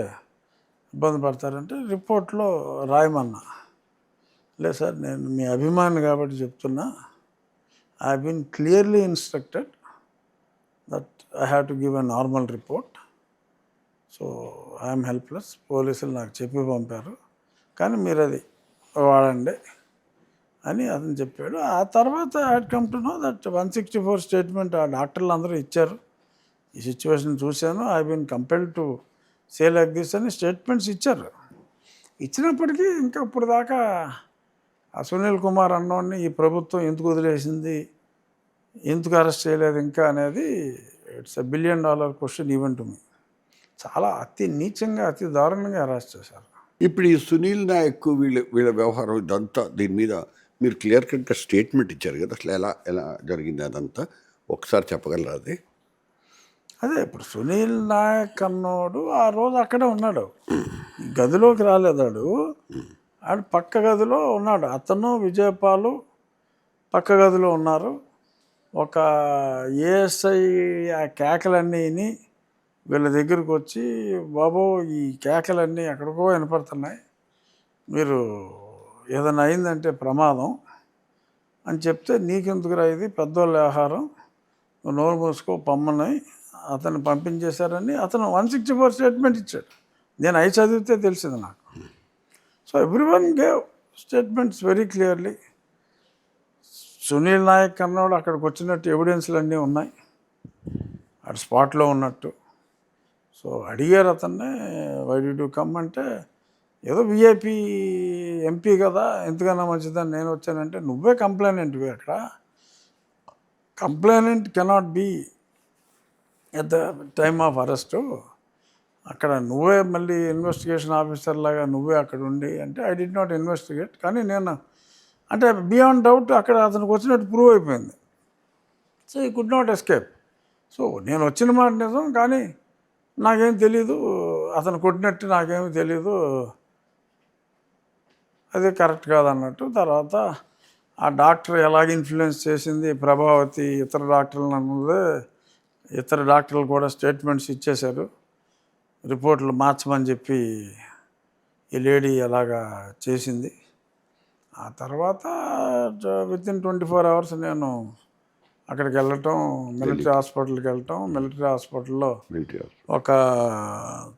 ఇబ్బంది పడతారంటే రిపోర్ట్లో రాయమన్నా. లేదు సార్ నేను మీ అభిమాని కాబట్టి చెప్తున్నా, I been clearly instructed that I have to give a normal report. So I'm helpless, పోలీసులు నాకు చెప్పి పంపారు, కానీ మీరు అది వాడండి అని అతను చెప్పాడు. ఆ తర్వాత I had come to know that 164 statement ఆ డాక్టర్లు అందరూ ఇచ్చారు. ఈ సిచ్యువేషన్ చూశాను, I been compelled to say like this అని స్టేట్మెంట్స్ ఇచ్చారు. ఇచ్చినప్పటికీ ఇంకా ఇప్పుడు దాకా ఆ సునీల్ కుమార్ అన్నోడిని ఈ ప్రభుత్వం ఎందుకు వదిలేసింది, ఎందుకు అరెస్ట్ చేయలేదు ఇంకా అనేది it's $1 billion question even to me. చాలా అతి నీచంగా అతి దారుణంగా అరెస్ట్ చేశారు.
ఇప్పుడు ఈ సునీల్ నాయక్ వీళ్ళ వ్యవహారం ఇదంతా దీని మీద మీరు క్లియర్ కట్గా స్టేట్మెంట్ ఇచ్చారు కదా, అసలు ఎలా జరిగింది అదంతా ఒకసారి చెప్పగలరా?
అదే ఇప్పుడు సునీల్ నాయక్ అన్నోడు ఆ రోజు అక్కడే ఉన్నాడు, గదిలోకి రాలేదాడు, ఆడు పక్క గదిలో ఉన్నాడు. అతను విజయపాలు పక్క గదిలో ఉన్నారు. ఒక ఏఎస్ఐ ఆ కేకలన్నీ విని వీళ్ళ దగ్గరకు వచ్చి, బాబు ఈ కేకలన్నీ ఎక్కడికో వినపడుతున్నాయి, మీరు ఏదైనా అయిందంటే ప్రమాదం అని చెప్తే, నీకెందుకురా ఇది పెద్దోళ్ళ వ్యవహారం, నువ్వు నోరు మూసుకో పమ్మని అతను పంపించేశారని అతను 164 స్టేట్మెంట్ ఇచ్చాడు. నేను అవి చదివితే తెలిసింది నాకు. So everyone gave statements very clearly. Sunil Nayak అన్నవాడు అక్కడికి వచ్చినట్టు ఎవిడెన్స్లు అన్నీ ఉన్నాయి, అటు స్పాట్లో ఉన్నట్టు. సో అడిగారు అతన్ని, వై డి యు కమ్ అంటే, ఏదో విఐపి ఎంపీ కదా ఎందుకన్నా మంచిదని నేను వచ్చానంటే, నువ్వే కంప్లైనెంట్వి అక్కడ. Complainant cannot be at the time of arrest. అక్కడ నువ్వే మళ్ళీ ఇన్వెస్టిగేషన్ ఆఫీసర్ లాగా నువ్వే అక్కడ ఉండి అంటే, ఐ డిడ్ నాట్ ఇన్వెస్టిగేట్. కానీ నేను అంటే బియాండ్ డౌట్ అక్కడ అతనికి వచ్చినట్టు ప్రూవ్ అయిపోయింది. సో ఈ కుడ్ నాట్ ఎస్కేప్. సో నేను వచ్చిన మాట నిజం, కానీ నాకేం తెలీదు, అతను కొట్టినట్టు నాకేమీ తెలీదు, అది కరెక్ట్ కాదన్నట్టు. తర్వాత ఆ డాక్టర్ ఎలాగ ఇన్ఫ్లుయెన్స్ చేసింది ప్రభావతి ఇతర డాక్టర్లను అన్నది, ఇతర డాక్టర్లు కూడా స్టేట్మెంట్స్ ఇచ్చేశారు, రిపోర్ట్లు మార్చమని చెప్పి ఈ లేడీ ఎలాగా చేసింది. ఆ తర్వాత వితిన్ 24 అవర్స్ నేను అక్కడికి వెళ్ళటం, మిలిటరీ హాస్పిటల్కి వెళ్ళటం. మిలిటరీ హాస్పిటల్లో ఒక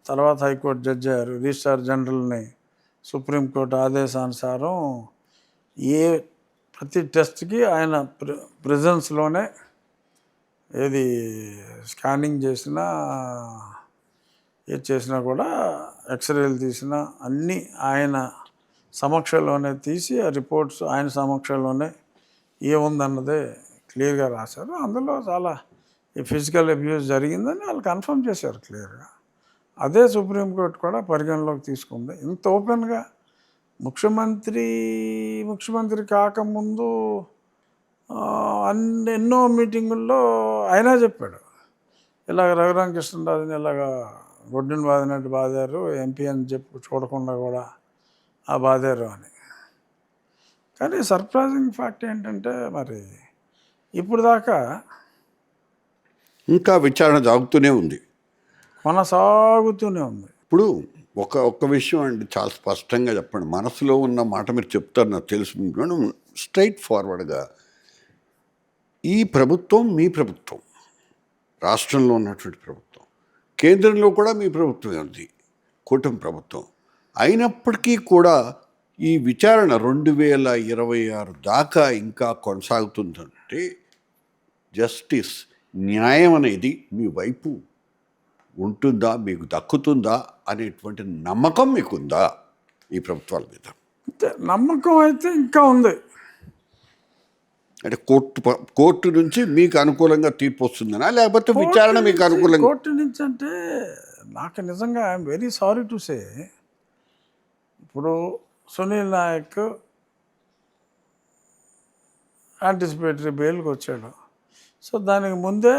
తర్వాత హైకోర్టు జడ్జి అయ్యారు, రిజిస్ట్రార్ జనరల్ని సుప్రీంకోర్టు ఆదేశానుసారం ప్రతి టెస్ట్కి ఆయన ప్రెజెన్స్లోనే ఏది స్కానింగ్ చేసినా ఏది చేసినా కూడా, ఎక్స్రేలు తీసినా అన్నీ ఆయన సమక్షంలోనే తీసి ఆ రిపోర్ట్స్ ఆయన సమక్షంలోనే ఏముందన్నదే క్లియర్గా రాశారు. అందులో చాలా ఈ ఫిజికల్ అబ్యూస్ జరిగిందని వాళ్ళు కన్ఫర్మ్ చేశారు క్లియర్గా. అదే సుప్రీంకోర్టు కూడా పరిగణలోకి తీసుకుంది. ఇంత ఓపెన్గా ముఖ్యమంత్రి కాకముందు ఎన్నో మీటింగుల్లో అయినా చెప్పాడు, ఇలాగ రఘురామకృష్ణరాజుని ఇలాగ గొడ్డుని బాదినట్టు బాదారు, ఎంపీ అని చెప్పి చూడకుండా కూడా ఆ బాధారు అని. కానీ సర్ప్రైజింగ్ ఫ్యాక్ట్ ఏంటంటే, మరి ఇప్పుడు దాకా
ఇంకా విచారణ సాగుతూనే ఉంది,
కొనసాగుతూనే ఉంది.
ఇప్పుడు ఒక్క విషయం అండి, చాలా స్పష్టంగా చెప్పండి, మనసులో ఉన్న మాట మీరు చెప్తారు నాకు తెలుసు. స్ట్రైట్ ఫార్వర్డ్గా, ఈ ప్రభుత్వం మీ ప్రభుత్వం, రాష్ట్రంలో ఉన్నటువంటి ప్రభుత్వం, కేంద్రంలో కూడా మీ ప్రభుత్వం ఉంది, కూటమి ప్రభుత్వం అయినప్పటికీ కూడా ఈ విచారణ 2026 దాకా ఇంకా కొనసాగుతుందంటే, జస్టిస్, న్యాయం అనేది మీ వైపు ఉంటుందా, మీకు దక్కుతుందా అనేటువంటి నమ్మకం మీకుందా ఈ ప్రభుత్వాల మీద?
అంటే నమ్మకం అయితే ఇంకా ఉంది.
అంటే కోర్టు నుంచి మీకు అనుకూలంగా తీర్పు వస్తుందనా, లేకపోతే విచారణ మీకు అనుకూలంగా?
కోర్టు నుంచి అంటే నాకు నిజంగా I'm very sorry to say, ఇప్పుడు సునీల్ నాయక్ యాంటిసిపేటరీ బెయిల్కి వచ్చాడు. సో దానికి ముందే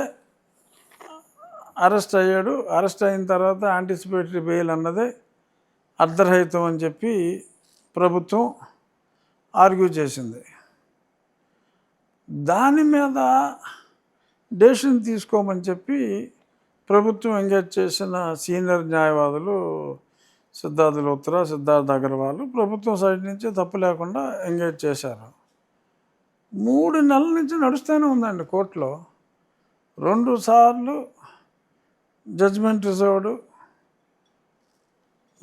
అరెస్ట్ అయ్యాడు. అరెస్ట్ అయిన తర్వాత యాంటిసిపేటరీ బెయిల్ అన్నదే అర్ధరహితం అని చెప్పి ప్రభుత్వం ఆర్గ్యూ చేసింది. దాని మీద డెసిషన్ తీసుకోమని చెప్పి ప్రభుత్వం ఎంగేజ్ చేసిన సీనియర్ న్యాయవాదులు సిద్ధార్థ లోత్రా, సిద్ధార్థ అగర్వాల్ ప్రభుత్వం సైడ్ నుంచి తప్పు లేకుండా ఎంగేజ్ చేశారు. 3 నెలల నుంచి నడుస్తూనే ఉందండి కోర్టులో. 2 సార్లు జడ్జిమెంట్ రిజర్వ్డ్,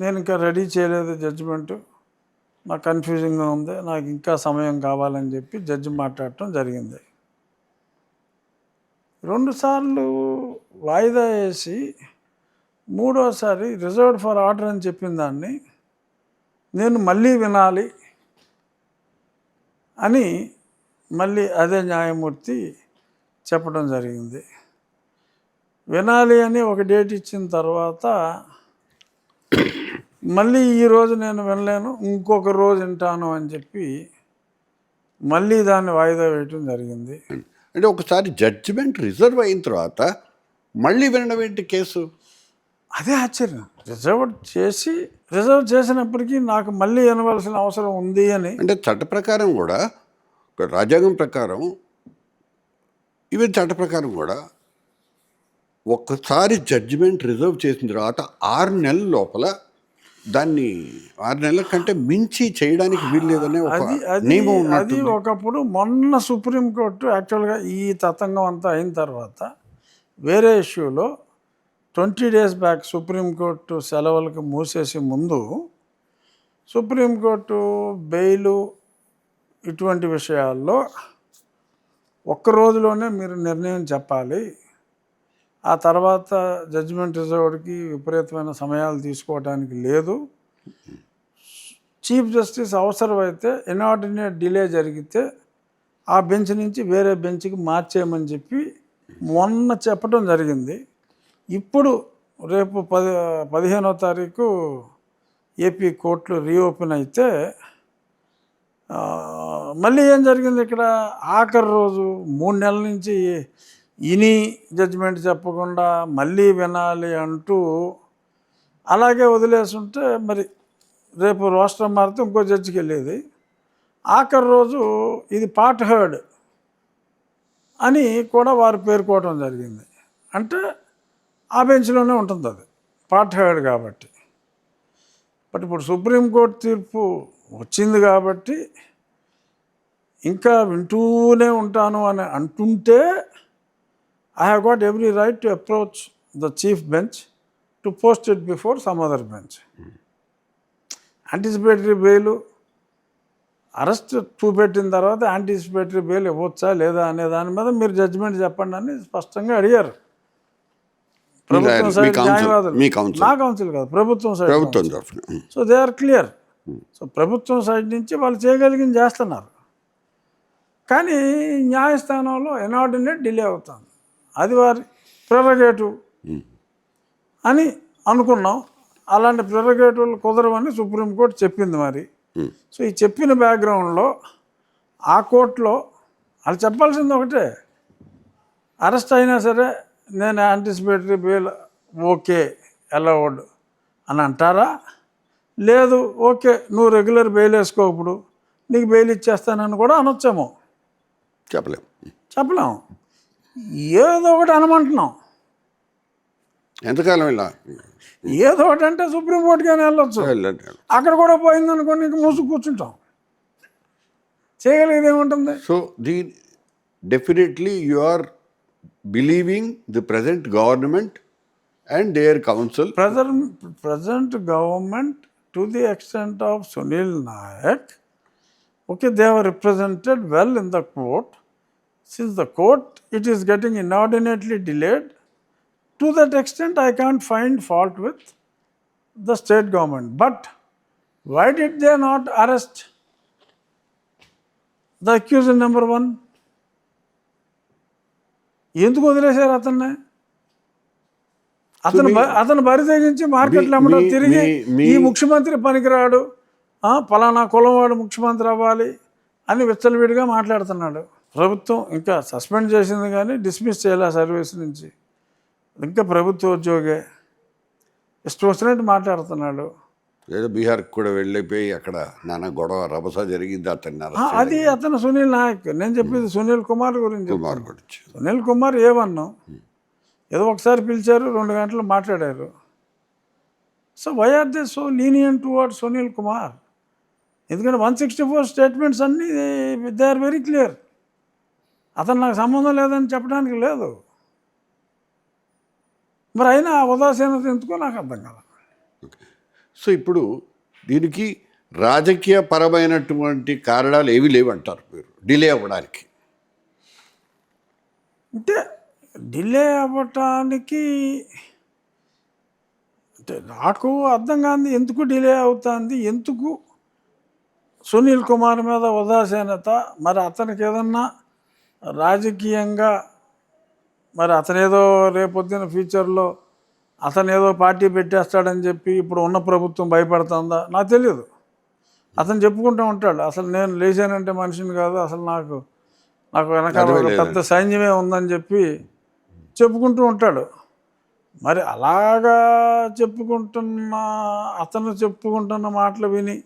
నేను ఇంకా రెడీ చేయలేదు జడ్జిమెంటు, నాకు కన్ఫ్యూజింగ్గా ఉంది, నాకు ఇంకా సమయం కావాలని చెప్పి జడ్జి మాట్లాడటం జరిగింది. 2 సార్లు వాయిదా వేసి 3వసారి రిజర్వ్డ్ ఫర్ ఆర్డర్ అని చెప్పిన దాన్ని నేను మళ్ళీ వినాలి అని మళ్ళీ అదే న్యాయమూర్తి చెప్పడం జరిగింది. వినాలి అని ఒక డేట్ ఇచ్చిన తర్వాత మళ్ళీ ఈరోజు నేను వినలేను, ఇంకొక రోజు వింటాను అని చెప్పి మళ్ళీ దాన్ని వాయిదా వేయటం జరిగింది.
అంటే ఒకసారి జడ్జిమెంట్ రిజర్వ్ అయిన తర్వాత మళ్ళీ వినడం ఏంటి కేసు?
అదే ఆశ్చర్యం. రిజర్వ్ చేసినప్పటికీ నాకు మళ్ళీ వినవలసిన అవసరం ఉంది అని.
అంటే చట్ట ప్రకారం కూడా, రాజ్యాంగం ప్రకారం, ఈవెన్ చట్ట ప్రకారం కూడా ఒక్కసారి జడ్జిమెంట్ రిజర్వ్ చేసిన తర్వాత 6 నెలల లోపల దాన్ని 6 నెలల కంటే మించి చేయడానికి వీల్లేదనే ఒక నియమం ఉన్నది.
ఒకప్పుడు మొన్న సుప్రీంకోర్టు యాక్చువల్గా ఈ తతంగం అంతా అయిన తర్వాత వేరే ఇష్యూలో 20 days బ్యాక్ సుప్రీంకోర్టు సెలవులకు మూసేసి ముందు సుప్రీంకోర్టు బెయిలు ఇటువంటి విషయాల్లో ఒక్క రోజులోనే మీరు నిర్ణయం చెప్పాలి, ఆ తర్వాత జడ్జిమెంట్ రిజర్వ్డ్కి విపరీతమైన సమయాలు తీసుకోవడానికి లేదు, చీఫ్ జస్టిస్ అవసరమైతే ఇనార్డినేట్ డిలే జరిగితే ఆ బెంచ్ నుంచి వేరే బెంచ్కి మార్చేయమని చెప్పి మొన్న చెప్పడం జరిగింది. ఇప్పుడు రేపు 15వ తారీఖు ఏపీ కోర్టులు రీఓపెన్ అయితే మళ్ళీ ఏం జరిగింది ఇక్కడ, ఆఖరి రోజు 3 నెలల నుంచి ఇని జడ్జిమెంట్ చెప్పకుండా మళ్ళీ వినాలి అంటూ అలాగే వదిలేస్తుంటే మరి రేపు రోస్టర్ మారితే ఇంకో జడ్జికి వెళ్ళేది. ఆఖరి రోజు ఇది పార్ట్ హర్డ్ అని కూడా వారు పేర్కోవడం జరిగింది. అంటే ఆ బెంచ్లోనే ఉంటుంది, అది పార్ట్ హర్డ్ కాబట్టి. బట్ ఇప్పుడు సుప్రీంకోర్టు తీర్పు వచ్చింది కాబట్టి ఇంకా వింటూనే ఉంటాను అని అంటుంటే I have got every right to approach the chief bench to post it before some other bench. Anticipatory bail arrest చూపెట్టిన తర్వాత యాంటిసిపేటరీ బెయిల్ ఇవ్వచ్చా లేదా అనే దాని మీద మీరు జడ్జిమెంట్ చెప్పండి అని స్పష్టంగా అడిగారు ప్రభుత్వం సైడ్ న్యాయవాదులు. నా కౌన్సిల్ కాదు, ప్రభుత్వం side. So they are clear. So ప్రభుత్వం సైడ్ నుంచి వాళ్ళు చేయగలిగింది చేస్తున్నారు, కానీ న్యాయస్థానంలో ఇనార్డినేట్ డిలే అవుతుంది. అది వారి ప్రెరగేటివ్ అని అనుకున్నాం. అలాంటి ప్రెరగేటివ్లు కుదరవని సుప్రీంకోర్టు చెప్పింది మరి. సో ఈ చెప్పిన బ్యాక్గ్రౌండ్లో ఆ కోర్టులో వాళ్ళు చెప్పాల్సింది ఒకటే, అరెస్ట్ అయినా సరే నేను యాంటిసిపేటరీ బెయిల్ ఓకే అలౌడ్ అని అంటారా, లేదు ఓకే నువ్వు రెగ్యులర్ బెయిల్ వేసుకోప్పుడు నీకు బెయిల్ ఇచ్చేస్తానని కూడా అనొచ్చేమో, చెప్పలేము. ఏదో ఒకటి అనమంటున్నాం.
ఎంతకాలం ఇలా
ఏదో ఒకటి అంటే సుప్రీంకోర్టుకైనా వెళ్ళొచ్చు, అక్కడ కూడా పోయిందనుకోండి ఇంక మూసు కూర్చుంటాం, చేయగలిగేది ఏముంటుంది.
So definitely you are believing the present government and their counsel,
present government to the extent of Sunil Nayak, okay, they were represented well in the court. Since the court, it is getting inordinately delayed, to that extent I can't find fault with the state government. But why did they not arrest the accused number 1? ఎందుకు వదిలేశారు అతన్ని? అతను బరి తెగించి మార్కెట్లో అమ్మడం తిరిగి ఈ ముఖ్యమంత్రి పనికిరాడు, పలానా కులంవాడు ముఖ్యమంత్రి అవ్వాలి అని విచ్చలవిడిగా మాట్లాడుతున్నాడు. ప్రభుత్వం ఇంకా సస్పెండ్ చేసింది కానీ డిస్మిస్ చేయలే సర్వీస్ నుంచి, ఇంకా ప్రభుత్వ ఉద్యోగే, ఇష్టం వచ్చినట్టు మాట్లాడుతున్నాడు.
ఏదో బీహార్కి కూడా వెళ్ళిపోయి అక్కడ నాన్న గొడవ రభస జరిగింది అతన్ని.
అది అతను సునీల్ నాయక్, నేను చెప్పేది సునీల్ కుమార్ గురించి. సునీల్ కుమార్ ఏమన్నా ఏదో ఒకసారి పిలిచారు, 2 గంటలు మాట్లాడారు. So why are they so lenient toward Sunil Kumar? ఎందుకంటే 164 స్టేట్మెంట్స్ అన్నీ దే ఆర్ వెరీ క్లియర్. అతను నాకు సంబంధం లేదని చెప్పడానికి లేదు. మరి అయినా ఉదాసీనత ఎందుకో నాకు అర్థం కాదు.
సో ఇప్పుడు దీనికి రాజకీయ పరమైనటువంటి కారణాలు ఏవి లేవంటారు మీరు డిలే అవ్వడానికి?
అంటే డిలే అవ్వటానికి అంటే నాకు అర్థం కాదు ఎందుకు డిలే అవుతుంది, ఎందుకు సునీల్ కుమార్ మీద ఉదాసీనత. మరి అతనికి ఏదన్నా రాజకీయంగా మరి అతనేదో రేపొద్దున ఫ్యూచర్లో అతను ఏదో పార్టీ పెట్టేస్తాడని చెప్పి ఇప్పుడు ఉన్న ప్రభుత్వం భయపడుతుందా నాకు తెలియదు. అతను చెప్పుకుంటూ ఉంటాడు, అసలు నేను లేచానంటే మనిషిని కాదు, అసలు నాకు వెనకాల పెద్ద సైన్యమే ఉందని చెప్పి చెప్పుకుంటూ ఉంటాడు. మరి అలాగా అతను చెప్పుకుంటున్న మాటలు విని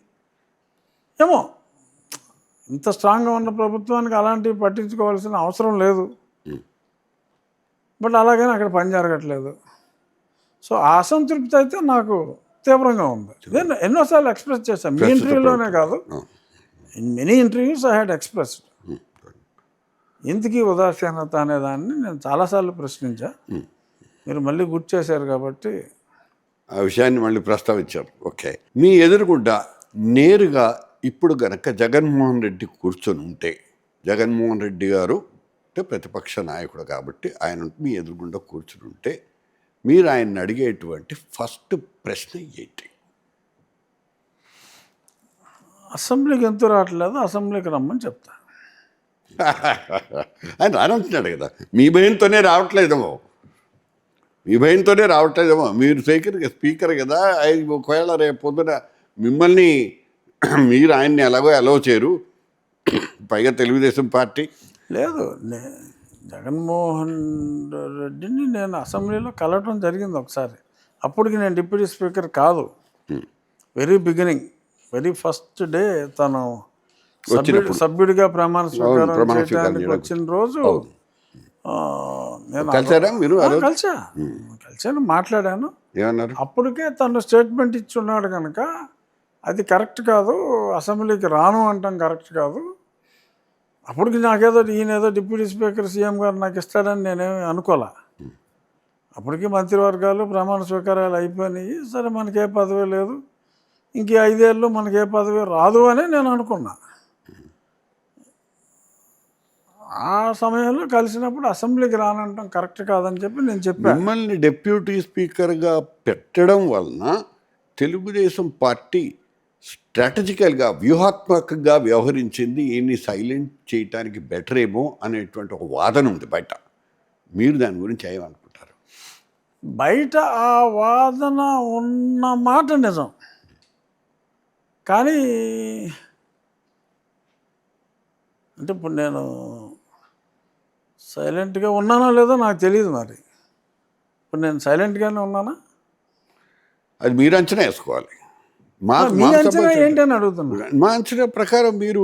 ఏమో ఇంత స్ట్రాంగ్గా ఉన్న ప్రభుత్వానికి అలాంటివి పట్టించుకోవాల్సిన అవసరం లేదు. బట్ అలాగని అక్కడ పని జరగట్లేదు. సో ఆ అసంతృప్తి అయితే నాకు తీవ్రంగా ఉంది. నేను ఎన్నోసార్లు ఎక్స్ప్రెస్ చేశాను, మీ ఇంటర్వ్యూలోనే కాదు, in many interviews I had expressed. ఎందుకు ఈ ఉదాసీనత అనేదాన్ని నేను చాలాసార్లు ప్రశ్నించా. మీరు మళ్ళీ గుర్తు చేశారు కాబట్టి
ఆ విషయాన్ని మళ్ళీ ప్రస్తావించారు. ఓకే, మీ ఎదురుగుండా నేరుగా ఇప్పుడు గనక జగన్మోహన్ రెడ్డి కూర్చొని ఉంటే, జగన్మోహన్ రెడ్డి గారు అంటే ప్రతిపక్ష నాయకుడు కాబట్టి ఆయన మీ ఎదురుగుండా కూర్చుని ఉంటే మీరు ఆయన్ని అడిగేటువంటి ఫస్ట్ ప్రశ్న ఏంటి?
అసెంబ్లీకి ఎందుకు రావట్లేదు, అసెంబ్లీకి రమ్మని చెప్తా.
ఆయన రానంటున్నాడు కదా, మీ భయంతోనే రావట్లేదేమో, మీరు స్పీకర్ కదా. ఆయన ఒకవేళ రేపు పొద్దున మిమ్మల్ని మీరు ఆయన్ని ఎలాగో అలౌ చేయరు, పైగా తెలుగుదేశం పార్టీ
లేదు. జగన్మోహన్ రెడ్డిని నేను అసెంబ్లీలో కలవటం జరిగింది ఒకసారి. అప్పటికి నేను డిప్యూటీ స్పీకర్ కాదు. Very beginning, very first day తను సభ్యుడిగా ప్రమాణ స్వీకారం చేయడానికి వచ్చిన రోజు నేను
కలిసారా మీరు?
కలిసాను, మాట్లాడాను.
ఏమన్నారు?
అప్పటికే తను స్టేట్మెంట్ ఇచ్చి ఉన్నాడు కనుక అది కరెక్ట్ కాదు, అసెంబ్లీకి రాను అంటాం కరెక్ట్ కాదు. అప్పటికి నాకేదో ఈయనేదో డిప్యూటీ స్పీకర్ సీఎం గారు నాకు ఇస్తాడని నేనేమి అనుకోలే. అప్పటికి మంత్రివర్గాలు ప్రమాణ స్వీకారాలు అయిపోయినాయి. సరే, మనకే పదవి లేదు, ఇంక 5 ఏళ్ళు మనకే పదవి రాదు అని నేను అనుకున్నా. ఆ సమయంలో కలిసినప్పుడు అసెంబ్లీకి రానంటాం కరెక్ట్ కాదని చెప్పి నేను చెప్పాను.
మిమ్మల్ని డిప్యూటీ స్పీకర్గా పెట్టడం వలన తెలుగుదేశం పార్టీ స్ట్రాటజికల్గా వ్యూహాత్మకంగా వ్యవహరించింది, ఈయన్ని సైలెంట్ చేయటానికి బెటర్ ఏమో అనేటువంటి ఒక వాదన ఉంది బయట. మీరు దాని గురించి ఏమనుకుంటారు?
బయట ఆ వాదన ఉన్న మాట నిజం, కానీ అంటే ఇప్పుడు నేను సైలెంట్గా ఉన్నానో లేదో నాకు తెలియదు. మరి ఇప్పుడు నేను సైలెంట్గానే ఉన్నానా?
అది మీరు అంచనా వేసుకోవాలి.
మీ అంచనా ఏంటని అడుగుతున్నా.
మా అంచనా ప్రకారం మీరు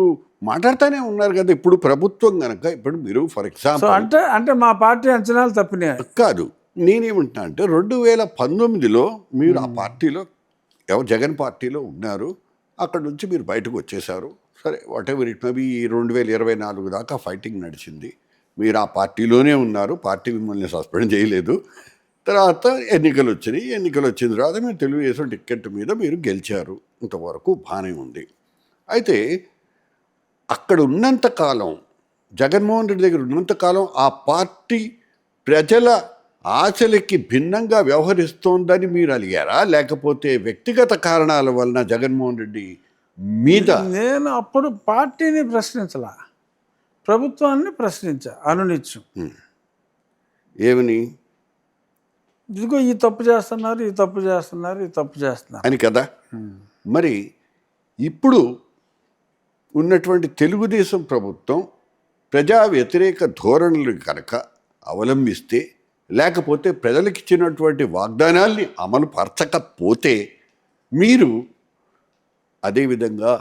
మాట్లాడుతూనే ఉన్నారు కదా. ఇప్పుడు ప్రభుత్వం కనుక, ఇప్పుడు మీరు ఫర్ ఎగ్జాంపుల్
అంటే మా పార్టీ అంచనాలు తప్పినాయి
కాదు, నేనేమంటున్నా అంటే 2019లో మీరు ఆ పార్టీలో జగన్ పార్టీలో ఉన్నారు, అక్కడ నుంచి మీరు బయటకు వచ్చేసారు. సరే, what ever it may be, 2024 దాకా ఫైటింగ్ నడిచింది, మీరు ఆ పార్టీలోనే ఉన్నారు, పార్టీ మిమ్మల్ని సస్పెండ్ చేయలేదు. తర్వాత ఎన్నికలు వచ్చిన తర్వాత మీరు తెలుగుదేశం టికెట్ మీద మీరు గెలిచారు, ఇంతవరకు బాగానే ఉంది. అయితే అక్కడ ఉన్నంతకాలం, జగన్మోహన్ రెడ్డి దగ్గర ఉన్నంతకాలం ఆ పార్టీ ప్రజల ఆశలకి భిన్నంగా వ్యవహరిస్తోందని మీరు అలిగారా, లేకపోతే వ్యక్తిగత కారణాల వలన జగన్మోహన్ రెడ్డి మీద?
నేను అప్పుడు పార్టీని ప్రశ్నించలా, ప్రభుత్వాన్ని ప్రశ్నించా అనునిత్యం.
ఏమని?
ఇదిగో ఈ తప్పు చేస్తున్నారు, ఈ తప్పు చేస్తున్నారు, ఈ తప్పు చేస్తున్నారు
అని కదా. మరి ఇప్పుడు ఉన్నటువంటి తెలుగుదేశం ప్రభుత్వం ప్రజా వ్యతిరేక ధోరణులు కనుక అవలంబిస్తే, లేకపోతే ప్రజలకు ఇచ్చినటువంటి వాగ్దానాల్ని అమలు పరచకపోతే మీరు అదేవిధంగా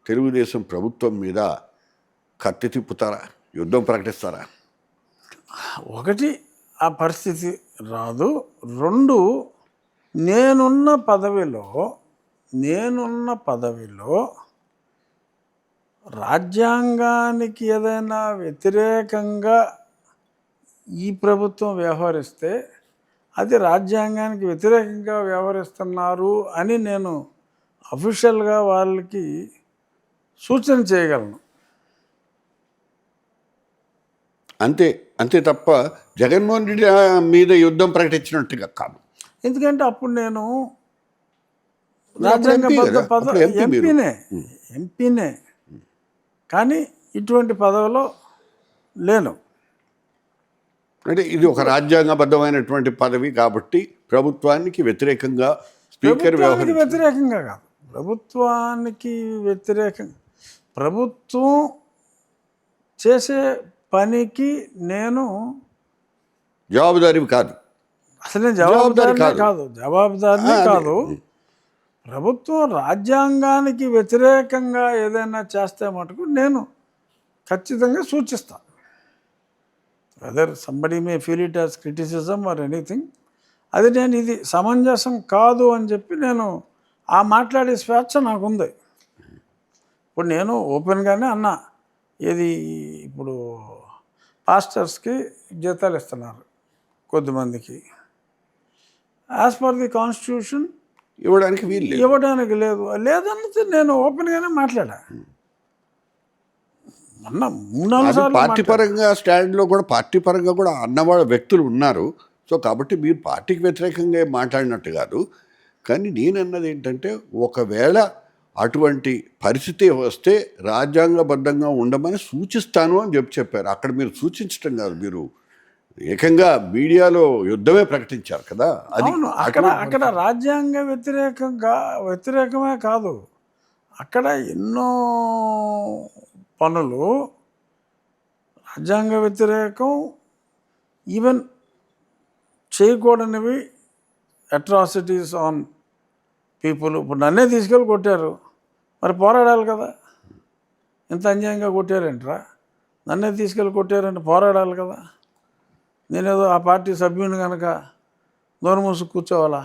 తెలుగుదేశం ప్రభుత్వం మీద కత్తి తిప్పుతారా, యుద్ధం ప్రకటిస్తారా?
ఒకటి, ఆ పరిస్థితి రాదు. 2, నేనున్న పదవిలో రాజ్యాంగానికి ఏదైనా వ్యతిరేకంగా ఈ ప్రభుత్వం వ్యవహరిస్తే అది రాజ్యాంగానికి వ్యతిరేకంగా వ్యవహరిస్తున్నారు అని నేను అఫీషియల్గా వాళ్ళకి సూచన చేయగలను.
అంతే తప్ప జగన్మోహన్ రెడ్డి మీద యుద్ధం ప్రకటించినట్టుగా కాదు.
ఎందుకంటే అప్పుడు నేను రాజ్యాంగబద్ధ పదవి ఎంపీనే, కానీ ఇటువంటి పదవిలో లేను.
అంటే ఇది ఒక రాజ్యాంగబద్ధమైనటువంటి పదవి కాబట్టి ప్రభుత్వానికి వ్యతిరేకంగా స్పీకర్
వ్యతిరేకంగా కాదు, ప్రభుత్వానికి వ్యతిరేకంగా, ప్రభుత్వం చేసే పనికి నేను
జవాబుదారీ కాదు.
అసలు నేను జవాబుదారీ కాదు. ప్రభుత్వం రాజ్యాంగానికి వ్యతిరేకంగా ఏదైనా చేస్తే మటుకు నేను ఖచ్చితంగా సూచిస్తాను. Whether somebody may feel it as criticism or anything, అది నేను ఇది సమంజసం కాదు అని చెప్పి నేను ఆ మాట్లాడే స్వేచ్ఛ నాకుంది. ఇప్పుడు నేను ఓపెన్గానే అన్నా, ఏది ఇప్పుడు పాస్టర్స్కి జీతాలు ఇస్తున్నారు కొద్దిమందికి. యాజ్ పర్ ది కాన్స్టిట్యూషన్
ఇవ్వడానికి వీలు లేదు.
ఇవ్వడానికి లేదన్నది నేను ఓపెన్గానే మాట్లాడా. మొన్న 3-4
అది
సార్లు
పార్టీ పరంగా స్టాండ్లో కూడా పార్టీ పరంగా కూడా అన్నవాళ్ళ వ్యక్తులు ఉన్నారు. సో కాబట్టి మీరు పార్టీకి వ్యతిరేకంగా ఏం మాట్లాడినట్టు కాదు. కానీ నేనన్నది ఏంటంటే ఒకవేళ అటువంటి పరిస్థితి వస్తే రాజ్యాంగబద్ధంగా ఉండమని సూచిస్తాను అని చెప్పారు. అక్కడ మీరు సూచించడం కాదు, మీరు ఏకంగా మీడియాలో యుద్ధమే ప్రకటించారు కదా. అది
అవును, అక్కడ రాజ్యాంగ వ్యతిరేకమే కాదు, అక్కడ ఎన్నో పనులు రాజ్యాంగ వ్యతిరేకం, ఈవెన్ చేయకూడనివి, అట్రాసిటీస్ ఆన్ పీపుల్. ఇప్పుడు నన్నే తీసుకెళ్ళి కొట్టారు, మరి పోరాడాలి కదా. ఇంత అన్యాయంగా కొట్టారేంట్రా, నన్నే తీసుకెళ్ళి కొట్టారంటే పోరాడాలి కదా. నేనేదో ఆ పార్టీ సభ్యుని కనుక నోరు మూసి కూర్చోవాలా?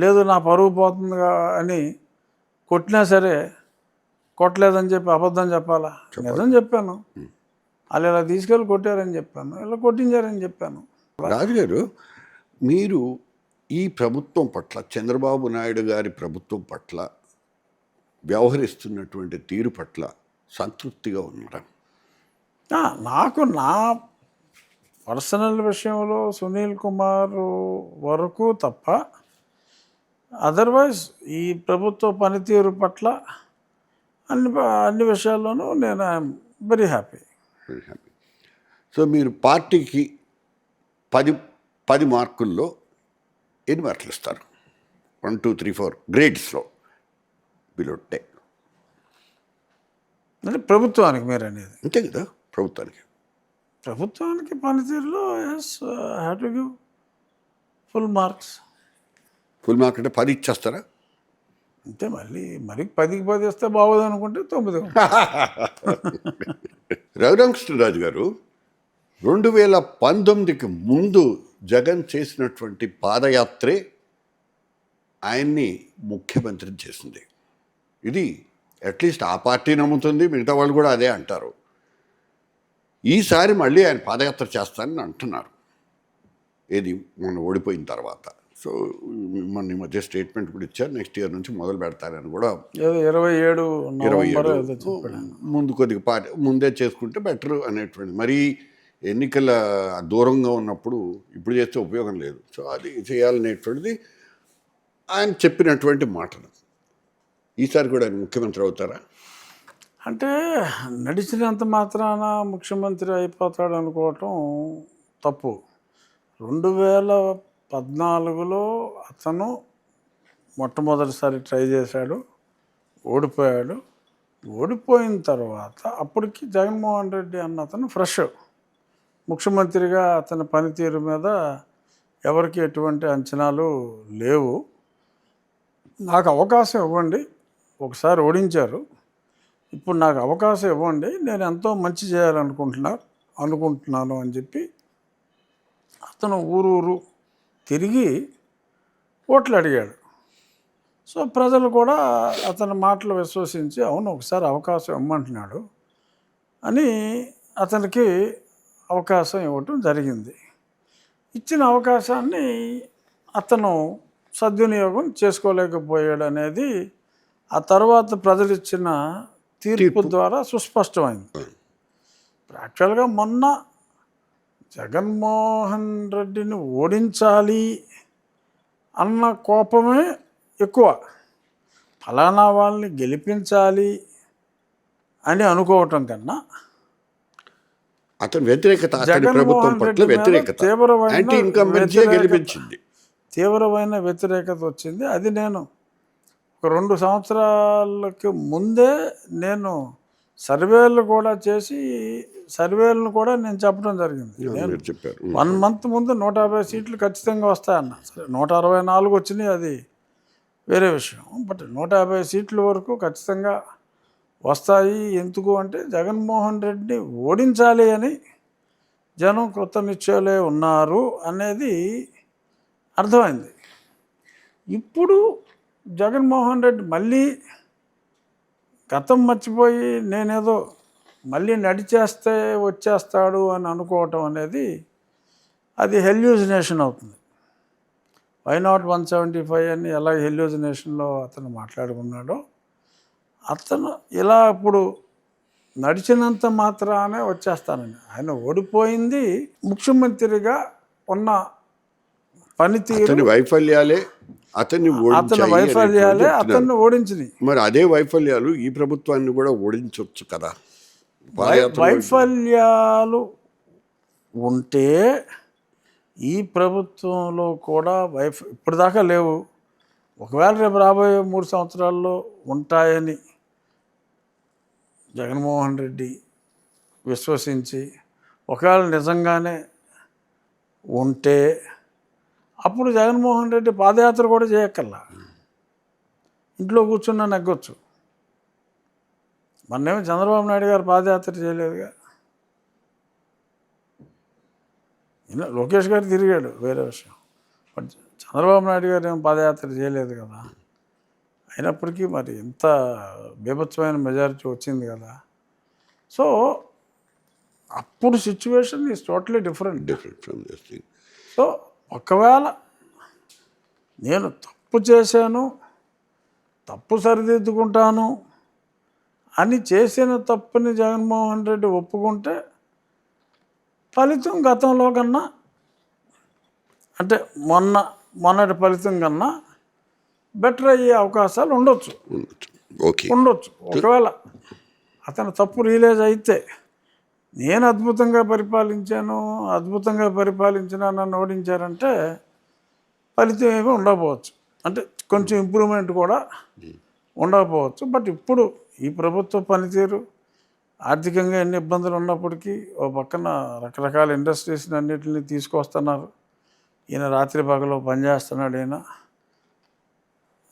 లేదు నా పరువు పోతుందిగా అని కొట్టినా సరే కొట్టలేదని చెప్పి అబద్ధం చెప్పాలా? నిజం చెప్పాను. వాళ్ళు ఇలా తీసుకెళ్ళి కొట్టారని చెప్పాను, ఇలా కొట్టించారని చెప్పాను.
రాజుగారు, మీరు ఈ ప్రభుత్వం పట్ల, చంద్రబాబు నాయుడు గారి ప్రభుత్వం పట్ల వ్యవహరిస్తున్నటువంటి తీరు పట్ల సంతృప్తిగా ఉన్నారా?
నాకు నా పర్సనల్ విషయంలో సునీల్ కుమార్ వరకు తప్ప అదర్వైజ్ ఈ ప్రభుత్వ పనితీరు పట్ల అన్ని విషయాల్లోనూ నేను ఐఎమ్ వెరీ హ్యాపీ.
సో మీరు పార్టీకి 10 మార్కుల్లో ఎన్ని మార్కులు ఇస్తారు? 1, 2, 3, 4 గ్రేడ్స్లో బిలో 10.
అంటే ప్రభుత్వానికి మీరు అనేది?
అంతే కదా, ప్రభుత్వానికి
పనితీరులో yes, have to give full marks.
Full mark అంటే 10 ఇచ్చేస్తారా?
అంతే. మరి 10కి 10 ఇస్తే బాగోదు అనుకుంటే 9.
రఘురామకృష్ణరాజు గారు, 2019కి ముందు జగన్ చేసినటువంటి పాదయాత్రే ఆయన్ని ముఖ్యమంత్రిని చేసింది. ఇది అట్లీస్ట్ ఆ పార్టీ నమ్ముతుంది, మిగతా వాళ్ళు కూడా అదే అంటారు. ఈసారి మళ్ళీ ఆయన పాదయాత్ర చేస్తానని అంటున్నారు, ఏది మొన్న ఓడిపోయిన తర్వాత. సో మొన్న ఈ మధ్య స్టేట్మెంట్ కూడా ఇచ్చారు, నెక్స్ట్ ఇయర్ నుంచి మొదలు పెడతారని కూడా.
27
ముందు కొద్దిగా ముందే చేసుకుంటే బెటర్ అనేటువంటి, మరీ ఎన్నికల దూరంగా ఉన్నప్పుడు ఇప్పుడు చేస్తే ఉపయోగం లేదు. సో అది చేయాలనేటువంటిది ఆయన చెప్పినటువంటి మాటలు. ఈసారి కూడా ఆయన ముఖ్యమంత్రి అవుతారా?
అంటే నడిచినంత మాత్రాన ముఖ్యమంత్రి అయిపోతాడు అనుకోవటం తప్పు. 2014లో అతను మొట్టమొదటిసారి ట్రై చేశాడు, ఓడిపోయాడు. ఓడిపోయిన తర్వాత అప్పటికి జగన్మోహన్ రెడ్డి అన్న అతను ఫ్రెష్ ముఖ్యమంత్రిగా, అతని పనితీరు మీద ఎవరికి ఎటువంటి అంచనాలు లేవు. నాకు అవకాశం ఇవ్వండి, ఒకసారి ఓడించారు, ఇప్పుడు నాకు అవకాశం ఇవ్వండి, నేను ఎంతో మంచి చేయాలనుకుంటున్నాను అని చెప్పి అతను ఊరు తిరిగి ఓట్లు అడిగాడు. సో ప్రజలు కూడా అతని మాటలు విశ్వసించి అవును ఒకసారి అవకాశం ఇవ్వమంటున్నాడు అని అతనికి అవకాశం ఇవ్వటం జరిగింది. ఇచ్చిన అవకాశాన్ని అతను సద్వినియోగం చేసుకోలేకపోయాడు అనేది ఆ తర్వాత ప్రజలు ఇచ్చిన తీర్పు ద్వారా సుస్పష్టమైంది. యాక్చువల్గా మొన్న జగన్మోహన్ రెడ్డిని ఓడించాలి అన్న కోపమే ఎక్కువ, ఫలానా వాళ్ళని గెలిపించాలి అని అనుకోవటం కన్నా
అతని వ్యతిరేకత, ప్రభుత్వం పట్ల వ్యతిరేకత,
తీవ్రమైన వ్యతిరేకత వచ్చింది. అది నేను ఒక 2 సంవత్సరాలకి ముందే నేను సర్వేలు కూడా చేసి సర్వేలను కూడా నేను చెప్పడం జరిగింది. నేను 1 మంత్ ముందు 150 సీట్లు ఖచ్చితంగా వస్తాయన్న. సరే 164 వచ్చినాయి, అది వేరే విషయం. బట్ 150 సీట్ల వరకు ఖచ్చితంగా వస్తాయి. ఎందుకు అంటే జగన్మోహన్ రెడ్డిని ఓడించాలి అని జనం కృత నిశ్చయులే ఉన్నారు అనేది అర్థమైంది. ఇప్పుడు జగన్మోహన్ రెడ్డి మళ్ళీ గతం మర్చిపోయి నేనేదో మళ్ళీ నడిచేస్తే వచ్చేస్తాడు అని అనుకోవటం అనేది అది హెల్యూజినేషన్ అవుతుంది. వై నాట్ 175 అని ఎలా హెల్యూజినేషన్లో అతను మాట్లాడుకున్నాడో, అతను ఇలా ఇప్పుడు నడిచినంత మాత్రానే వచ్చేస్తానని, ఆయన ఓడిపోయింది ముఖ్యమంత్రిగా ఉన్న పనితీరు,
అతని వైఫల్యాలే అతన్ని
అతని
ఓడించాయి
వైఫల్యాలే
అనేటువంటి చెప్తున్నారు.
అతన్ని ఓడించినాయి.
మరి అదే వైఫల్యాలు ఈ ప్రభుత్వాన్ని కూడా ఓడించవచ్చు కదా. పాదయాత్ర
వైఫల్యాలు ఉంటే ఈ ప్రభుత్వంలో కూడా ఇప్పటిదాకా లేవు. ఒకవేళ రేపు రాబోయే 3 సంవత్సరాల్లో ఉంటాయని జగన్మోహన్ రెడ్డి విశ్వసించి, ఒకవేళ నిజంగానే ఉంటే అప్పుడు జగన్మోహన్ రెడ్డి పాదయాత్ర కూడా చేయక్కర్లా, ఇంట్లో కూర్చున్నా నెగ్గొచ్చు. మొన్నేమో చంద్రబాబు నాయుడు గారు పాదయాత్ర చేయలేదుగా. లోకేష్ గారు తిరిగాడు, వేరే విషయం. బట్ చంద్రబాబు నాయుడు గారు ఏం పాదయాత్ర చేయలేదు కదా. అయినప్పటికీ మరి ఎంత బీభత్సమైన మెజారిటీ వచ్చింది కదా. సో అప్పుడు situation is totally different.
From this thing.
So ఒకవేళ నేను తప్పు చేశాను, తప్పు సరిదిద్దుకుంటాను అని చేసిన తప్పుని జగన్మోహన్ రెడ్డి ఒప్పుకుంటే ఫలితం గతంలో కన్నా, అంటే మొన్నటి ఫలితం కన్నా బెటర్ అయ్యే అవకాశాలు ఉండొచ్చు.
ఓకే,
ఒకవేళ అతను తప్పు రియలైజ్ అయితే, నేను అద్భుతంగా పరిపాలించిన నన్ను ఓడించారంటే ఫలితం ఏమీ ఉండకపోవచ్చు, అంటే కొంచెం ఇంప్రూవ్మెంట్ కూడా ఉండకపోవచ్చు. బట్ ఇప్పుడు ఈ ప్రభుత్వ పనితీరు, ఆర్థికంగా ఎన్ని ఇబ్బందులు ఉన్నప్పటికీ ఓ పక్కన రకరకాల ఇండస్ట్రీస్ని అన్నిటిని తీసుకొస్తున్నారు. ఈయన రాత్రి పగలు పనిచేస్తున్నాడు, ఈయన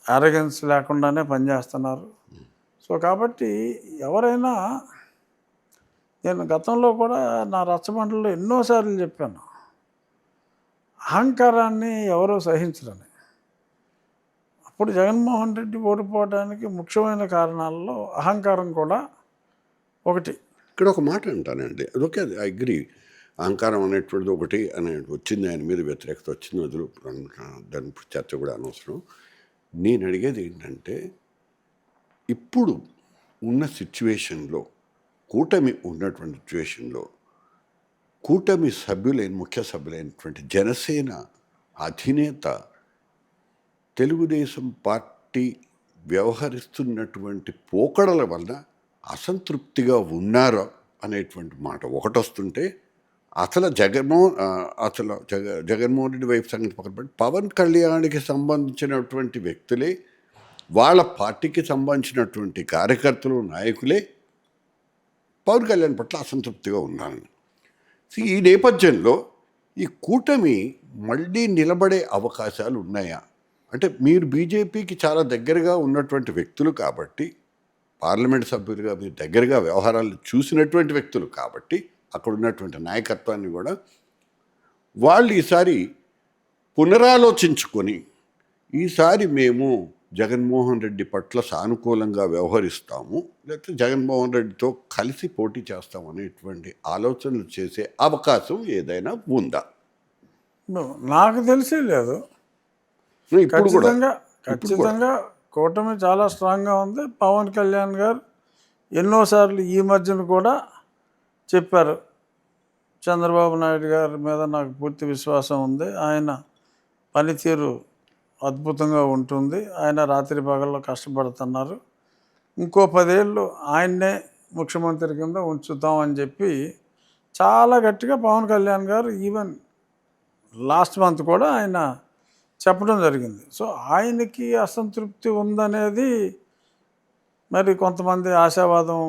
అరగెన్స్ లేకుండానే పనిచేస్తున్నారు. సో కాబట్టి ఎవరైనా, నేను గతంలో కూడా నా రచ్చబండలో ఎన్నోసార్లు చెప్పాను, అహంకారాన్ని ఎవరూ సహించరని. అప్పుడు జగన్మోహన్ రెడ్డి ఓడిపోవడానికి ముఖ్యమైన కారణాల్లో అహంకారం కూడా ఒకటి.
ఇక్కడ ఒక మాట అంటానండి, ఓకే, ఐ అగ్రీ. అహంకారం అనేటువంటిది ఒకటి అనే వచ్చింది, ఆయన మీద వ్యతిరేకత వచ్చింది, వదులు, దాని చర్చ కూడా అనవసరం. నేను అడిగేది ఏంటంటే, ఇప్పుడు ఉన్న సిచ్యువేషన్లో, కూటమి ఉన్నటువంటి సిచ్యువేషన్లో, కూటమి ముఖ్య సభ్యులైనటువంటి జనసేన అధినేత తెలుగుదేశం పార్టీ వ్యవహరిస్తున్నటువంటి పోకడల వల్ల అసంతృప్తిగా ఉన్నారా అనేటువంటి మాట ఒకటి వస్తుంటే, అసలు జగన్మోహన్ రెడ్డి వైపు సంగతి పక్కన పెట్టి పవన్ కళ్యాణ్కి సంబంధించినటువంటి వ్యక్తులే, వాళ్ళ పార్టీకి సంబంధించినటువంటి కార్యకర్తలు, నాయకులే పవన్ కళ్యాణ్ పట్ల అసంతృప్తిగా ఉన్నాను. ఈ నేపథ్యంలో ఈ కూటమి మళ్ళీ నిలబడే అవకాశాలు ఉన్నాయా? అంటే మీరు బీజేపీకి చాలా దగ్గరగా ఉన్నటువంటి వ్యక్తులు కాబట్టి, పార్లమెంట్ సభ్యులుగా మీరు దగ్గరగా వ్యవహారాలు చూసినటువంటి వ్యక్తులు కాబట్టి, అక్కడ ఉన్నటువంటి నాయకత్వాన్ని కూడా వాళ్ళు ఈసారి పునరాలోచించుకొని, ఈసారి మేము జగన్మోహన్ రెడ్డి పట్ల సానుకూలంగా వ్యవహరిస్తాము, లేకపోతే జగన్మోహన్ రెడ్డితో కలిసి పోటీ చేస్తాము అనేటువంటి ఆలోచనలు చేసే అవకాశం ఏదైనా ఉందా?
నాకు తెలిసి లేదు.
ఇప్పుడు
ఖచ్చితంగా కూటమి చాలా స్ట్రాంగ్గా ఉంది. పవన్ కళ్యాణ్ గారు ఎన్నోసార్లు ఈ మధ్యన కూడా చెప్పారు, చంద్రబాబు నాయుడు గారి మీద నాకు పూర్తి విశ్వాసం ఉంది, ఆయన పనితీరు అద్భుతంగా ఉంటుంది, ఆయన రాత్రి పగల్లో కష్టపడుతున్నారు, ఇంకో 10 ఏళ్ళు ఆయన్నే ముఖ్యమంత్రి కింద ఉంచుతామని చెప్పి చాలా గట్టిగా పవన్ కళ్యాణ్ గారు ఈవెన్ లాస్ట్ మంత్ కూడా ఆయన చెప్పడం జరిగింది. సో ఆయనకి అసంతృప్తి ఉందనేది మరి కొంతమంది ఆశావాదం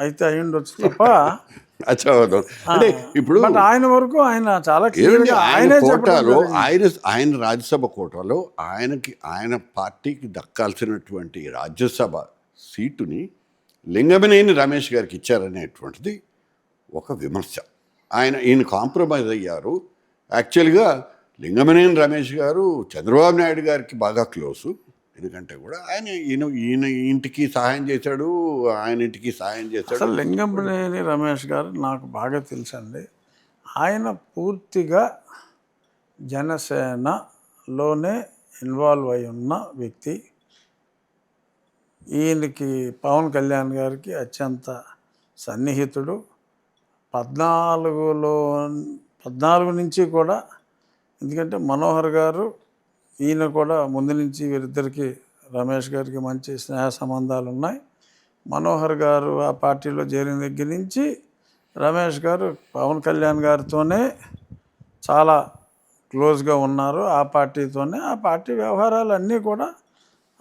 అయితే అయి ఉండొచ్చు తప్ప,
అంటే ఇప్పుడు
ఆయన వరకు ఆయన చాలా
ఆయన రాజ్యసభ కోటాలో ఆయన పార్టీకి దక్కాల్సినటువంటి రాజ్యసభ సీటుని లింగమనేని రమేష్ గారికి ఇచ్చారనేటువంటిది ఒక విమర్శ. ఈయన కాంప్రమైజ్ అయ్యారు. యాక్చువల్గా లింగమనేని రమేష్ గారు చంద్రబాబు నాయుడు గారికి బాగా క్లోజు, ఎందుకంటే కూడా ఈయన ఇంటికి సహాయం చేశాడు, ఆయన ఇంటికి సహాయం చేశాడు.
అసలు లింగంనేని రమేష్ గారు నాకు బాగా తెలుసండి. ఆయన పూర్తిగా జనసేనలోనే ఇన్వాల్వ్ అయి ఉన్న వ్యక్తి. ఈయనకి పవన్ కళ్యాణ్ గారికి అత్యంత సన్నిహితుడు. 14 నుంచి కూడా, ఎందుకంటే మనోహర్ గారు ఈయన కూడా ముందు నుంచి వీరిద్దరికి రమేష్ గారికి మంచి స్నేహ సంబంధాలు ఉన్నాయి. మనోహర్ గారు ఆ పార్టీలో చేరిన దగ్గర నుంచి రమేష్ గారు పవన్ కళ్యాణ్ గారితోనే చాలా క్లోజ్గా ఉన్నారు. ఆ పార్టీతోనే, ఆ పార్టీ వ్యవహారాలు అన్నీ కూడా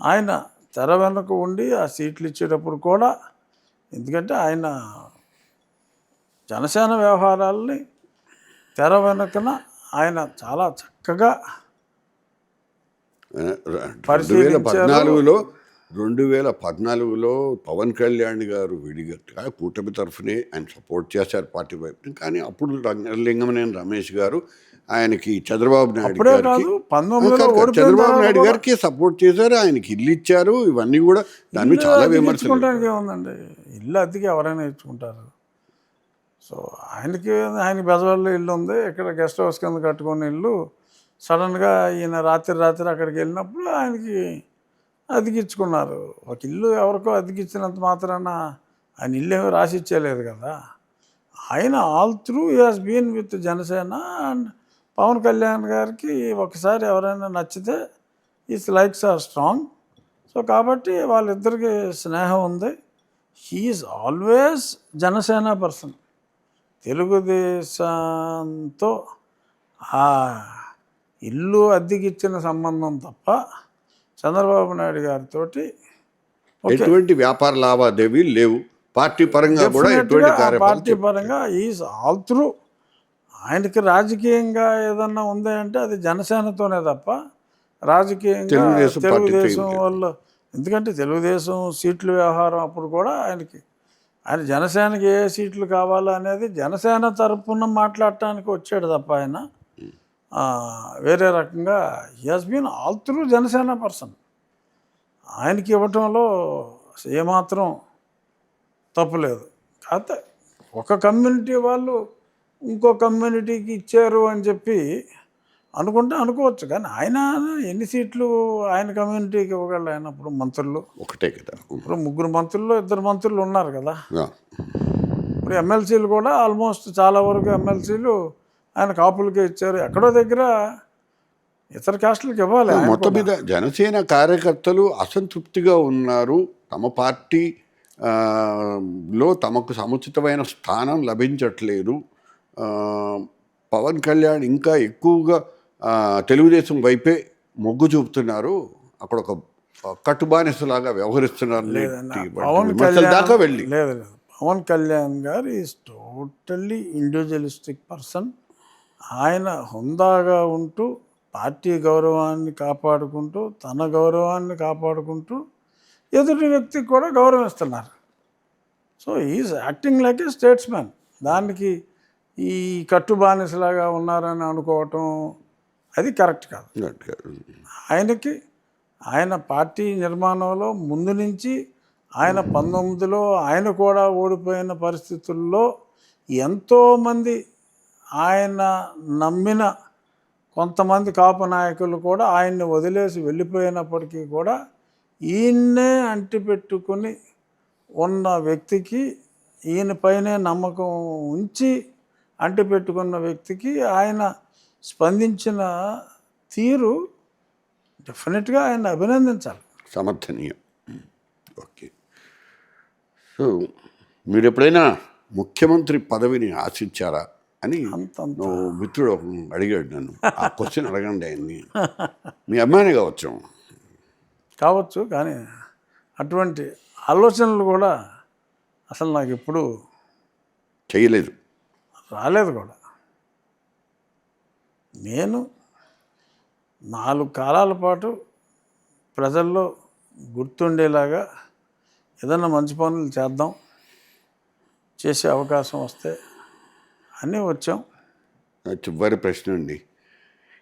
ఆయన తెర వెనుక ఉండి ఆ సీట్లు ఇచ్చేటప్పుడు కూడా, ఎందుకంటే ఆయన జనసేన వ్యవహారాలని తెర వెనుకన ఆయన చాలా చక్కగా
2014లో పవన్ కళ్యాణ్ గారు విడిగా కూటమి తరఫునే ఆయన సపోర్ట్ చేశారు పార్టీ వైపు. కానీ అప్పుడు లింగంనేని రమేష్ గారు ఆయనకి చంద్రబాబు నాయుడు గారికి సపోర్ట్ చేశారు, ఆయనకి ఇల్లు ఇచ్చారు. ఇవన్నీ కూడా దాని మీద చాలా విమర్శలు.
ఏముందండి, ఇల్లు అద్దెకి ఎవరైనా ఇచ్చుకుంటారు. సో ఆయన బెజవాడలో ఇల్లు ఉంది, ఇక్కడ గెస్ట్ హౌస్ కింద కట్టుకున్న ఇల్లు సడన్గా ఈయన రాత్రి అక్కడికి వెళ్ళినప్పుడు ఆయనకి అతికించుకున్నారు. ఒక ఇల్లు ఎవరికో అతికిచ్చినంత మాత్రాన ఆయన ఇల్లు ఏమీ రాసి ఇచ్చేయలేదు కదా. ఆయన all through has been with Janasena. And Pawan Kalyan గారికి ఒకసారి ఎవరైనా నచ్చితే his likes are strong. So కాబట్టి వాళ్ళిద్దరికి స్నేహం ఉంది. He's always Janasena person. తెలుగుదేశంతో ఆ ఇల్లు అద్దెకిచ్చిన సంబంధం తప్ప చంద్రబాబు నాయుడు గారితో
ఎటువంటి వ్యాపార లావాదేవీలు లేవు. పార్టీ పరంగా కూడా ఎటువంటి
పార్టీ పరంగా ఈజ్ ఆల్ త్రూ. ఆయనకి రాజకీయంగా ఏదన్నా ఉంది అంటే అది జనసేనతోనే తప్ప రాజకీయంగా తెలుగుదేశం వాళ్ళు, ఎందుకంటే తెలుగుదేశం సీట్ల వ్యవహారం అప్పుడు కూడా ఆయన జనసేనకి ఏ సీట్లు కావాలా అనేది జనసేన తరపున మాట్లాడటానికి వచ్చాడు తప్ప ఆయన వేరే రకంగా he has been all through Janasena person. ఆయనకి ఇవ్వటంలో ఏమాత్రం తప్పులేదు. కాకపోతే ఒక కమ్యూనిటీ వాళ్ళు ఇంకో కమ్యూనిటీకి ఇచ్చారు అని చెప్పి అనుకోవచ్చు. కానీ ఆయన ఎన్ని సీట్లు ఆయన కమ్యూనిటీకి ఇవ్వగలరు? ఆయన ఇప్పుడు మంత్రులు
ఒకటే కదా,
ఇప్పుడు 3 మంత్రుల్లో 2 మంత్రులు ఉన్నారు కదా. ఇప్పుడు ఎమ్మెల్సీలు కూడా ఆల్మోస్ట్ చాలా వరకు ఎమ్మెల్సీలు ఆయన కాపులకే ఇచ్చారు. ఎక్కడో దగ్గర ఇతర క్యాస్టులకు ఇవ్వాలి.
మొత్తం మీద జనసేన కార్యకర్తలు అసంతృప్తిగా ఉన్నారు. తమ పార్టీ లో తమకు సముచితమైన స్థానం లభించట్లేదు. పవన్ కళ్యాణ్ ఇంకా ఎక్కువగా తెలుగుదేశం వైపే మొగ్గు చూపుతున్నారు, అక్కడ ఒక కట్టుబానిసలాగా వ్యవహరిస్తున్నారు. దాకా వెళ్ళి
లేదు, పవన్ కళ్యాణ్ గారు ఈజ్ టోటల్లీ ఇండివిజువలిస్టిక్ పర్సన్. ఆయన హుందాగా ఉంటూ పార్టీ గౌరవాన్ని కాపాడుకుంటూ తన గౌరవాన్ని కాపాడుకుంటూ ఎదుటి వ్యక్తికి కూడా గౌరవిస్తున్నారు. So is acting like a statesmen. దానికి ఈ కట్టుబానిసలాగా ఉన్నారని అనుకోవటం అది కరెక్ట్ కాదు. ఆయన పార్టీ నిర్మాణంలో ముందు నుంచి ఆయన 19లో ఆయన కూడా ఓడిపోయిన పరిస్థితుల్లో ఎంతోమంది ఆయన నమ్మిన కొంతమంది కాపు నాయకులు కూడా ఆయన్ని వదిలేసి వెళ్ళిపోయినప్పటికీ కూడా ఈయన్నే అంటిపెట్టుకుని ఉన్న వ్యక్తికి, ఈయన పైనే నమ్మకం ఉంచి అంటిపెట్టుకున్న వ్యక్తికి ఆయన స్పందించిన తీరు డెఫినెట్గా ఆయన అభినందించాలి,
సమర్థనీయం. ఓకే, సో మీరు ఎప్పుడైనా ముఖ్యమంత్రి పదవిని ఆశించారా అని మిత్రుడు అడిగాడు నన్ను. ఆ క్వశ్చన్ అడగండి ఆయన్ని. మీ అమ్మాయిని కావచ్చు, కానీ అటువంటి ఆలోచనలు కూడా అసలు నాకు ఎప్పుడు చేయలేదు,
రాలేదు కూడా. నేను 4 కాలాల పాటు ప్రజల్లో గుర్తుండేలాగా ఏదన్నా మంచి పనులు చేసే అవకాశం వస్తే అన్నీ వచ్చాం.
చివరి ప్రశ్న అండి,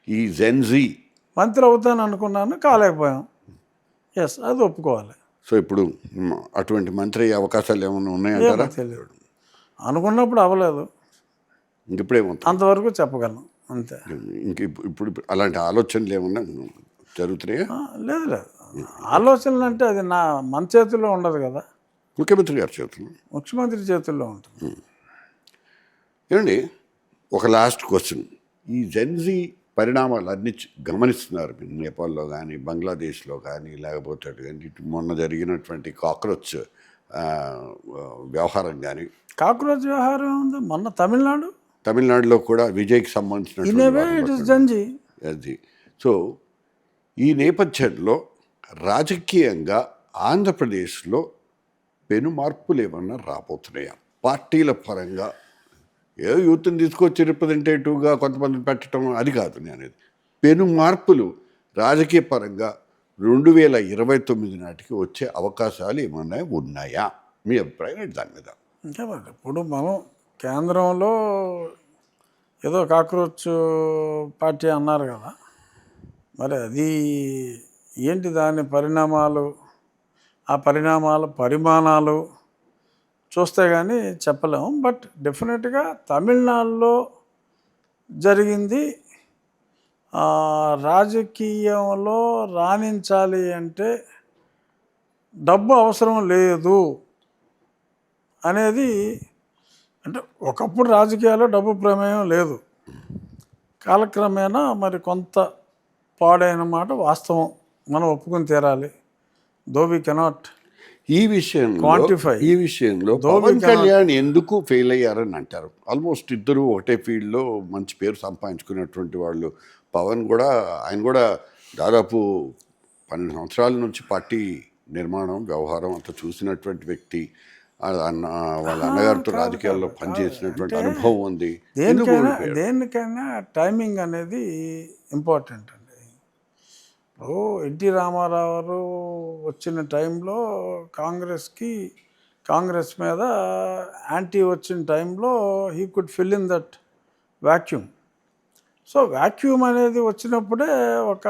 ఈ జెన్జీ
మంత్రి అవుతాను అనుకున్నాను, కాలేకపోయాం. ఎస్, అది ఒప్పుకోవాలి.
సో ఇప్పుడు అటువంటి మంత్రి అయ్యే అవకాశాలు ఏమైనా ఉన్నాయంటారా?
ఏమో తెలియదు, అనుకున్నప్పుడు అవ్వలేదు,
ఇంకెప్పుడేమవుతుంది?
అంతవరకు చెప్పగలను అంతే.
ఇంక ఇప్పుడు అలాంటి ఆలోచనలు ఏమన్నా జరుగుతున్నాయా?
లేదు లేదు, ఆలోచనలు అంటే అది మన చేతుల్లో ఉండదు కదా,
ముఖ్యమంత్రి గారి చేతులు.
ముఖ్యమంత్రి చేతుల్లో ఉంటుంది.
ఏమండి, ఒక లాస్ట్ క్వశ్చన్. ఈ జెన్జీ పరిణామాలు అన్ని గమనిస్తున్నారు మీరు, నేపాల్లో కానీ బంగ్లాదేశ్లో కానీ లేకపోతే అటు కానీ ఇటు మొన్న జరిగినటువంటి కాక్రోచ్ వ్యవహారం కానీ.
కాక్రోచ్ వ్యవహారం ఉంది మొన్న
తమిళనాడులో కూడా విజయ్కి
ఇనేవే
సంబంధించిన
జంజీ.
అది. సో ఈ నేపథ్యంలో రాజకీయంగా ఆంధ్రప్రదేశ్లో పెను మార్పులు ఏమన్నా రాబోతున్నాయా? పార్టీల పరంగా ఏ యూత్ని తీసుకొచ్చి రిప్రజెంటేటివ్గా కొంతమంది పెట్టడం అది కాదు నేను అనేది. పెను మార్పులు రాజకీయ పరంగా 2029 నాటికి వచ్చే అవకాశాలు ఏమన్నా ఉన్నాయా? మీ అభిప్రాయం ఏంటి దాని మీద?
ఇంకా మరి ఇప్పుడు మనం కేంద్రంలో ఏదో కాక్రోచ్ పార్టీ అన్నారు కదా, మరి అది ఏంటి దాని పరిణామాలు, ఆ పరిమాణాలు చూస్తే కానీ చెప్పలేము. బట్ డెఫినెట్గా తమిళనాడులో జరిగింది రాజకీయంలో రాణించాలి అంటే డబ్బు అవసరం లేదు అనేది, అంటే ఒకప్పుడు రాజకీయాల్లో డబ్బు ప్రమేయం లేదు, కాలక్రమేణా మరి కొంత పాడైన మాట వాస్తవం, మనం ఒప్పుకొని తీరాలి. దో వి కెనాట్
ఈ విషయంలో
క్వాంటిఫై.
ఈ విషయంలో పవన్ కళ్యాణ్ ఎందుకు ఫెయిల్ అయ్యారని అంటారు? ఆల్మోస్ట్ ఇద్దరు ఒకటే ఫీల్డ్లో మంచి పేరు సంపాదించుకున్నటువంటి వాళ్ళు. ఆయన కూడా దాదాపు 12 సంవత్సరాల నుంచి పార్టీ నిర్మాణం వ్యవహారం అంతా చూసినటువంటి వ్యక్తి. వాళ్ళ అన్నగారితో రాజకీయాల్లో పనిచేసినటువంటి అనుభవం ఉంది.
దేనికైనా టైమింగ్ అనేది ఇంపార్టెంట్ అండి. ఇప్పుడు ఎన్టీ రామారావు గారు వచ్చిన టైంలో కాంగ్రెస్ మీద యాంటీ వచ్చిన టైంలో he could fill in that vacuum. So vacuum అనేది వచ్చినప్పుడే ఒక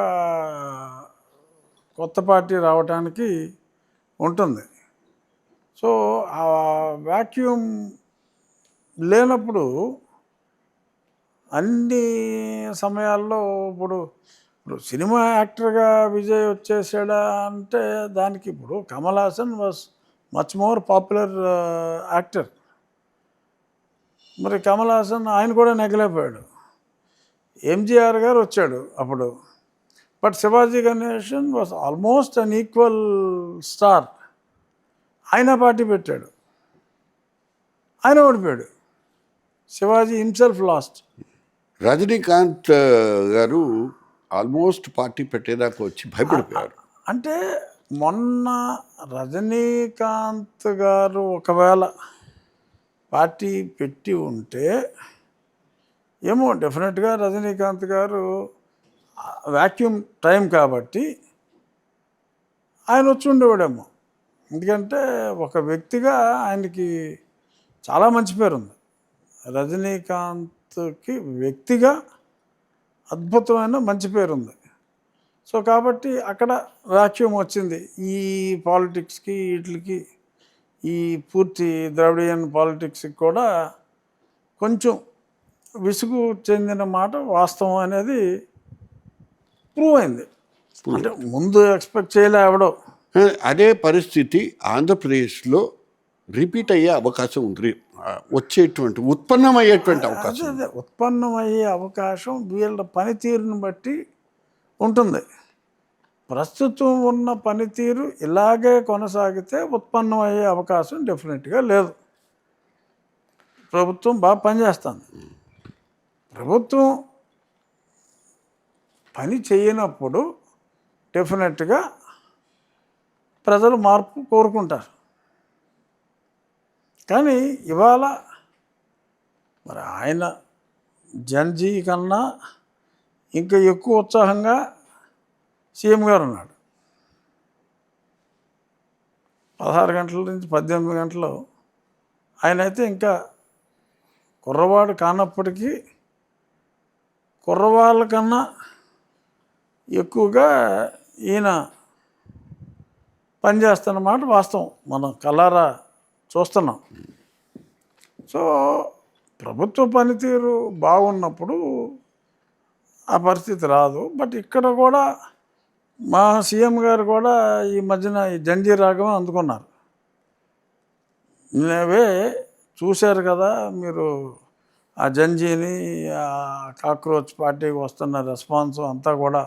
కొత్త పార్టీ రావడానికి ఉంటుంది. సో ఆ వ్యాక్యూమ్ లేనప్పుడు అన్ని సమయాల్లో ఇప్పుడు సినిమా యాక్టర్గా విజయ్ వచ్చేసాడా అంటే దానికి ఇప్పుడు Kamal Haasan was much more popular actor. మరి కమల్ హాసన్ ఆయన కూడా నెగ్గలేకపోయాడు. ఎంజీఆర్ గారు వచ్చాడు అప్పుడు, but Sivaji Ganesan was almost an equal star. ఆయన పార్టీ పెట్టాడు, ఆయన ఓడిపోయాడు. Shivaji himself last.
రజనీకాంత్ గారు ఆల్మోస్ట్ పార్టీ పెట్టేదాకా వచ్చి భయపడిపోయారు.
అంటే మొన్న రజనీకాంత్ గారు ఒకవేళ పార్టీ పెట్టి ఉంటే ఏమో డెఫినెట్గా రజనీకాంత్ గారు వ్యాక్యూమ్ టైం కాబట్టి ఆయన వచ్చి ఉండేవాడేమో. ఎందుకంటే ఒక వ్యక్తిగా ఆయనకి చాలా మంచి పేరు ఉంది. రజనీకాంత్కి వ్యక్తిగా అద్భుతమైన మంచి పేరు ఉంది. సో కాబట్టి అక్కడ వ్యాక్యూమ్ వచ్చింది. ఈ పాలిటిక్స్కి వీటికి, ఈ పూర్తి ద్రవిడియన్ పాలిటిక్స్కి కూడా కొంచెం విసుగు చెందిన మాట వాస్తవం అనేది ప్రూవ్ అయింది. అంటే ముందు ఎక్స్పెక్ట్ చేయలే ఎవడో.
అదే పరిస్థితి ఆంధ్రప్రదేశ్లో రిపీట్ అయ్యే అవకాశం ఉంది. ఉత్పన్నమయ్యేటువంటి అవకాశం,
అదే ఉత్పన్నమయ్యే అవకాశం వీళ్ళ పనితీరుని బట్టి ఉంటుంది. ప్రస్తుతం ఉన్న పనితీరు ఇలాగే కొనసాగితే ఉత్పన్నమయ్యే అవకాశం డెఫినెట్గా లేదు. ప్రభుత్వం బాగా పనిచేస్తుంది. ప్రభుత్వం పని చేయనప్పుడు డెఫినెట్గా ప్రజలు మార్పు కోరుకుంటారు. కానీ ఇవాళ మరి ఆయన జన్జీ కన్నా ఇంకా ఎక్కువ ఉత్సాహంగా సీఎం గారు ఉన్నాడు. 16 గంటల నుంచి 18 గంటలు ఆయన అయితే ఇంకా కుర్రవాడు కానప్పటికీ కుర్రవాళ్ళ కన్నా ఎక్కువగా ఈయన పనిచేస్తున్నమాట వాస్తవం, మనం కలారా చూస్తున్నాం. సో ప్రభుత్వ పనితీరు బాగున్నప్పుడు ఆ పరిస్థితి రాదు. బట్ ఇక్కడ కూడా మా సీఎం గారు కూడా ఈ మధ్యన ఈ జంజీ రాగం అందుకున్నారు. నేవే చూశారు కదా మీరు, ఆ జంజీని, ఆ కాక్రోచ్ పార్టీకి వస్తున్న రెస్పాన్స్ అంతా కూడా.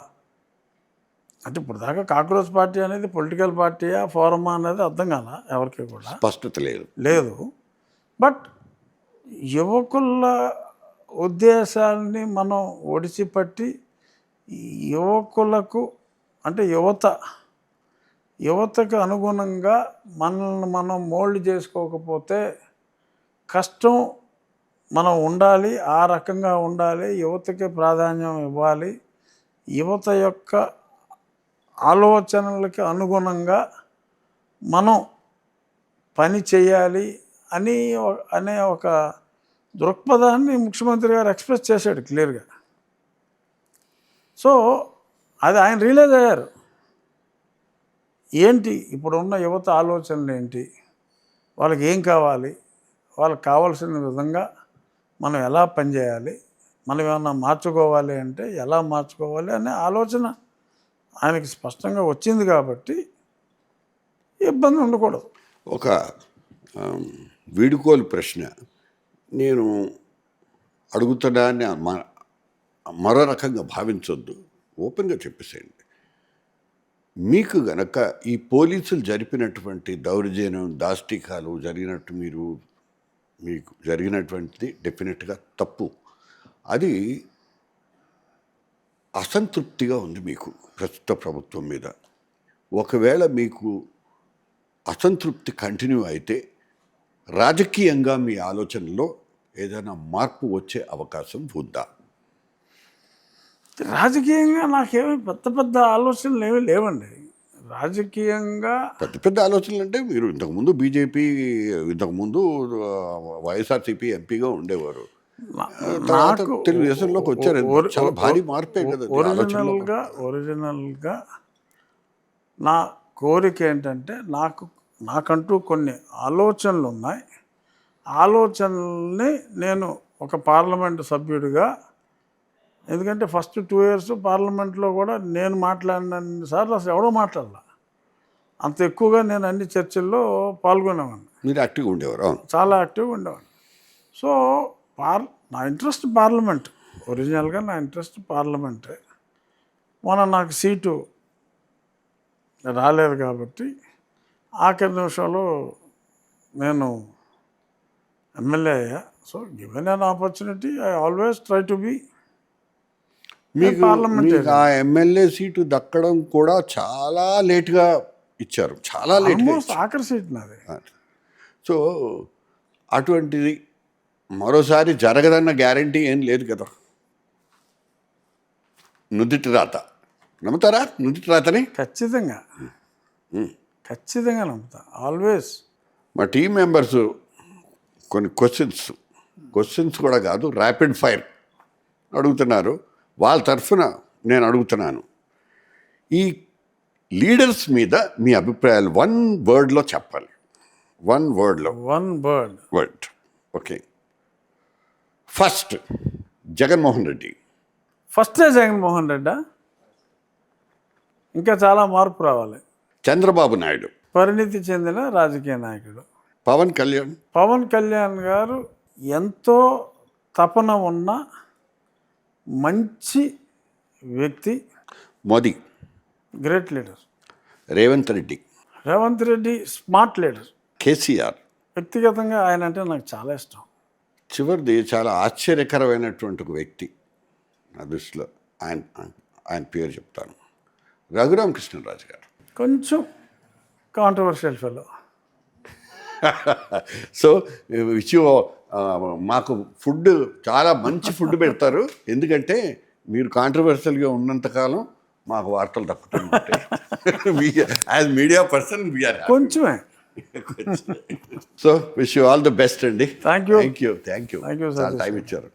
అంటే ఇప్పుడు దాకా కాక్రోచ్ పార్టీ అనేది పొలిటికల్ పార్టీయా ఫోరమా అనేది అర్థం కాల ఎవరికి కూడా,
స్పష్టత లేదు.
లేదు. బట్ యువకుల ఉద్దేశాలని మనం ఒడిసిపట్టి యువకులకు, అంటే యువతకు అనుగుణంగా మనల్ని మనం మోల్డ్ చేసుకోకపోతే కష్టం. మనం ఉండాలి, ఆ రకంగా ఉండాలి, యువతకి ప్రాధాన్యం ఇవ్వాలి, యువత యొక్క ఆలోచనలకి అనుగుణంగా మనం పని చేయాలి అనే ఒక దృక్పథాన్ని ముఖ్యమంత్రి గారు ఎక్స్ప్రెస్ చేశాడు క్లియర్గా. సో అది ఆయన రియలైజ్ అయ్యారు. ఏంటి ఇప్పుడున్న యువత ఆలోచనలు ఏంటి, వాళ్ళకి ఏం కావాలి, వాళ్ళకి కావాల్సిన విధంగా మనం ఎలా పనిచేయాలి, మనం ఏమన్నా మార్చుకోవాలి అంటే ఎలా మార్చుకోవాలి అనే ఆలోచన ఆయనకి స్పష్టంగా వచ్చింది కాబట్టి ఇబ్బంది ఉండకూడదు.
ఒక వీడుకోలు ప్రశ్న నేను అడుగుతున్నాన్ని మరో రకంగా భావించొద్దు, ఓపెన్గా చెప్పేసేయండి. మీకు గనక ఈ పోలీసులు జరిపినటువంటి దౌర్జన్యం, దాష్టికాలు జరిగినట్టు మీకు జరిగినటువంటిది డెఫినెట్గా తప్పు. అది అసంతృప్తిగా ఉంది మీకు ప్రస్తుత ప్రభుత్వం మీద. ఒకవేళ మీకు అసంతృప్తి కంటిన్యూ అయితే రాజకీయంగా మీ ఆలోచనలో ఏదైనా మార్పు వచ్చే అవకాశం ఉందా?
రాజకీయంగా నాకేమీ పెద్ద ఆలోచనలు ఏమీ లేవండి. రాజకీయంగా
పెద్ద ఆలోచనలు అంటే మీరు ఇంతకుముందు బీజేపీ, ఇంతకుముందు వైఎస్ఆర్సీపీ ఎంపీగా ఉండేవారు,
నాకు
తెలుగుదేశంలోకి వచ్చారు. చాలా భారీ మార్పే కదా.
ఒరిజినల్గా నా కోరిక ఏంటంటే నాకంటూ కొన్ని ఆలోచనలు ఉన్నాయి. ఆలోచనల్ని నేను ఒక పార్లమెంటు సభ్యుడిగా, ఎందుకంటే ఫస్ట్ 2 years పార్లమెంట్లో కూడా నేను మాట్లాడినన్ని సార్లు అసలు ఎవడో మాట్లాడాల, అంత ఎక్కువగా నేను అన్ని చర్చల్లో పాల్గొనేవాడిని.
మీరు యాక్టివ్గా ఉండేవారు?
చాలా యాక్టివ్గా ఉండేవాడిని. సో నా ఇంట్రెస్ట్ పార్లమెంట్, ఒరిజినల్గా నా ఇంట్రెస్ట్ పార్లమెంటే. మొన్న నాకు సీటు రాలేదు కాబట్టి ఆఖరి నిమిషంలో నేను ఎమ్మెల్యే అయ్యా. So given an opportunity I always try to be
మీకు ఆ ఎమ్మెల్యే సీటు దక్కడం కూడా చాలా లేట్గా ఇచ్చారు, చాలా లేట్,
ఆఖరి సీట్ నాది.
సో అటువంటిది మరోసారి జరగదన్న గ్యారంటీ ఏం లేదు కదా. నుదిటి రాత నమ్ముతారా? నుదిటి రాతని
ఖచ్చితంగా నమ్ముతా, ఆల్వేస్.
మా టీం మెంబర్స్ కొన్ని క్వశ్చన్స్ కూడా కాదు, ర్యాపిడ్ ఫైర్ అడుగుతున్నారు. వాళ్ళ తరఫున నేను అడుగుతున్నాను, ఈ లీడర్స్ మీద మీ అభిప్రాయాలు 1 wordలో చెప్పాలి. 1 wordలో.
1 word.
Okay. First Jaganmohan Reddy.
ఫస్టే జగన్మోహన్ రెడ్డా? ఇంకా చాలా మార్పు రావాలి.
చంద్రబాబు నాయుడు.
పరిణితి చెందిన రాజకీయ నాయకుడు.
పవన్
కళ్యాణ్ గారు ఎంతో తపన ఉన్న మంచి వ్యక్తి.
Modi.
Great leader.
Revanth
Reddy smart leader.
KCR.
వ్యక్తిగతంగా ఆయన అంటే నాకు చాలా ఇష్టం.
చివరిది చాలా ఆశ్చర్యకరమైనటువంటి ఒక వ్యక్తి నా దృష్టిలో, ఆయన పేరు చెప్తాను, రఘురామకృష్ణరాజు గారు.
కొంచెం కాంట్రవర్షియల్ ఫెలో.
సో మాకు ఫుడ్ చాలా మంచి ఫుడ్ పెడతారు, ఎందుకంటే మీరు కాంట్రవర్షియల్గా ఉన్నంతకాలం మాకు వార్తలు తప్పుతుంటాయి. యాజ్ మీడియా పర్సన్ వీఆర్
కొంచెమే.
So wish you all the best అండి.
Thank you.
చాలా టైం ఇచ్చారు.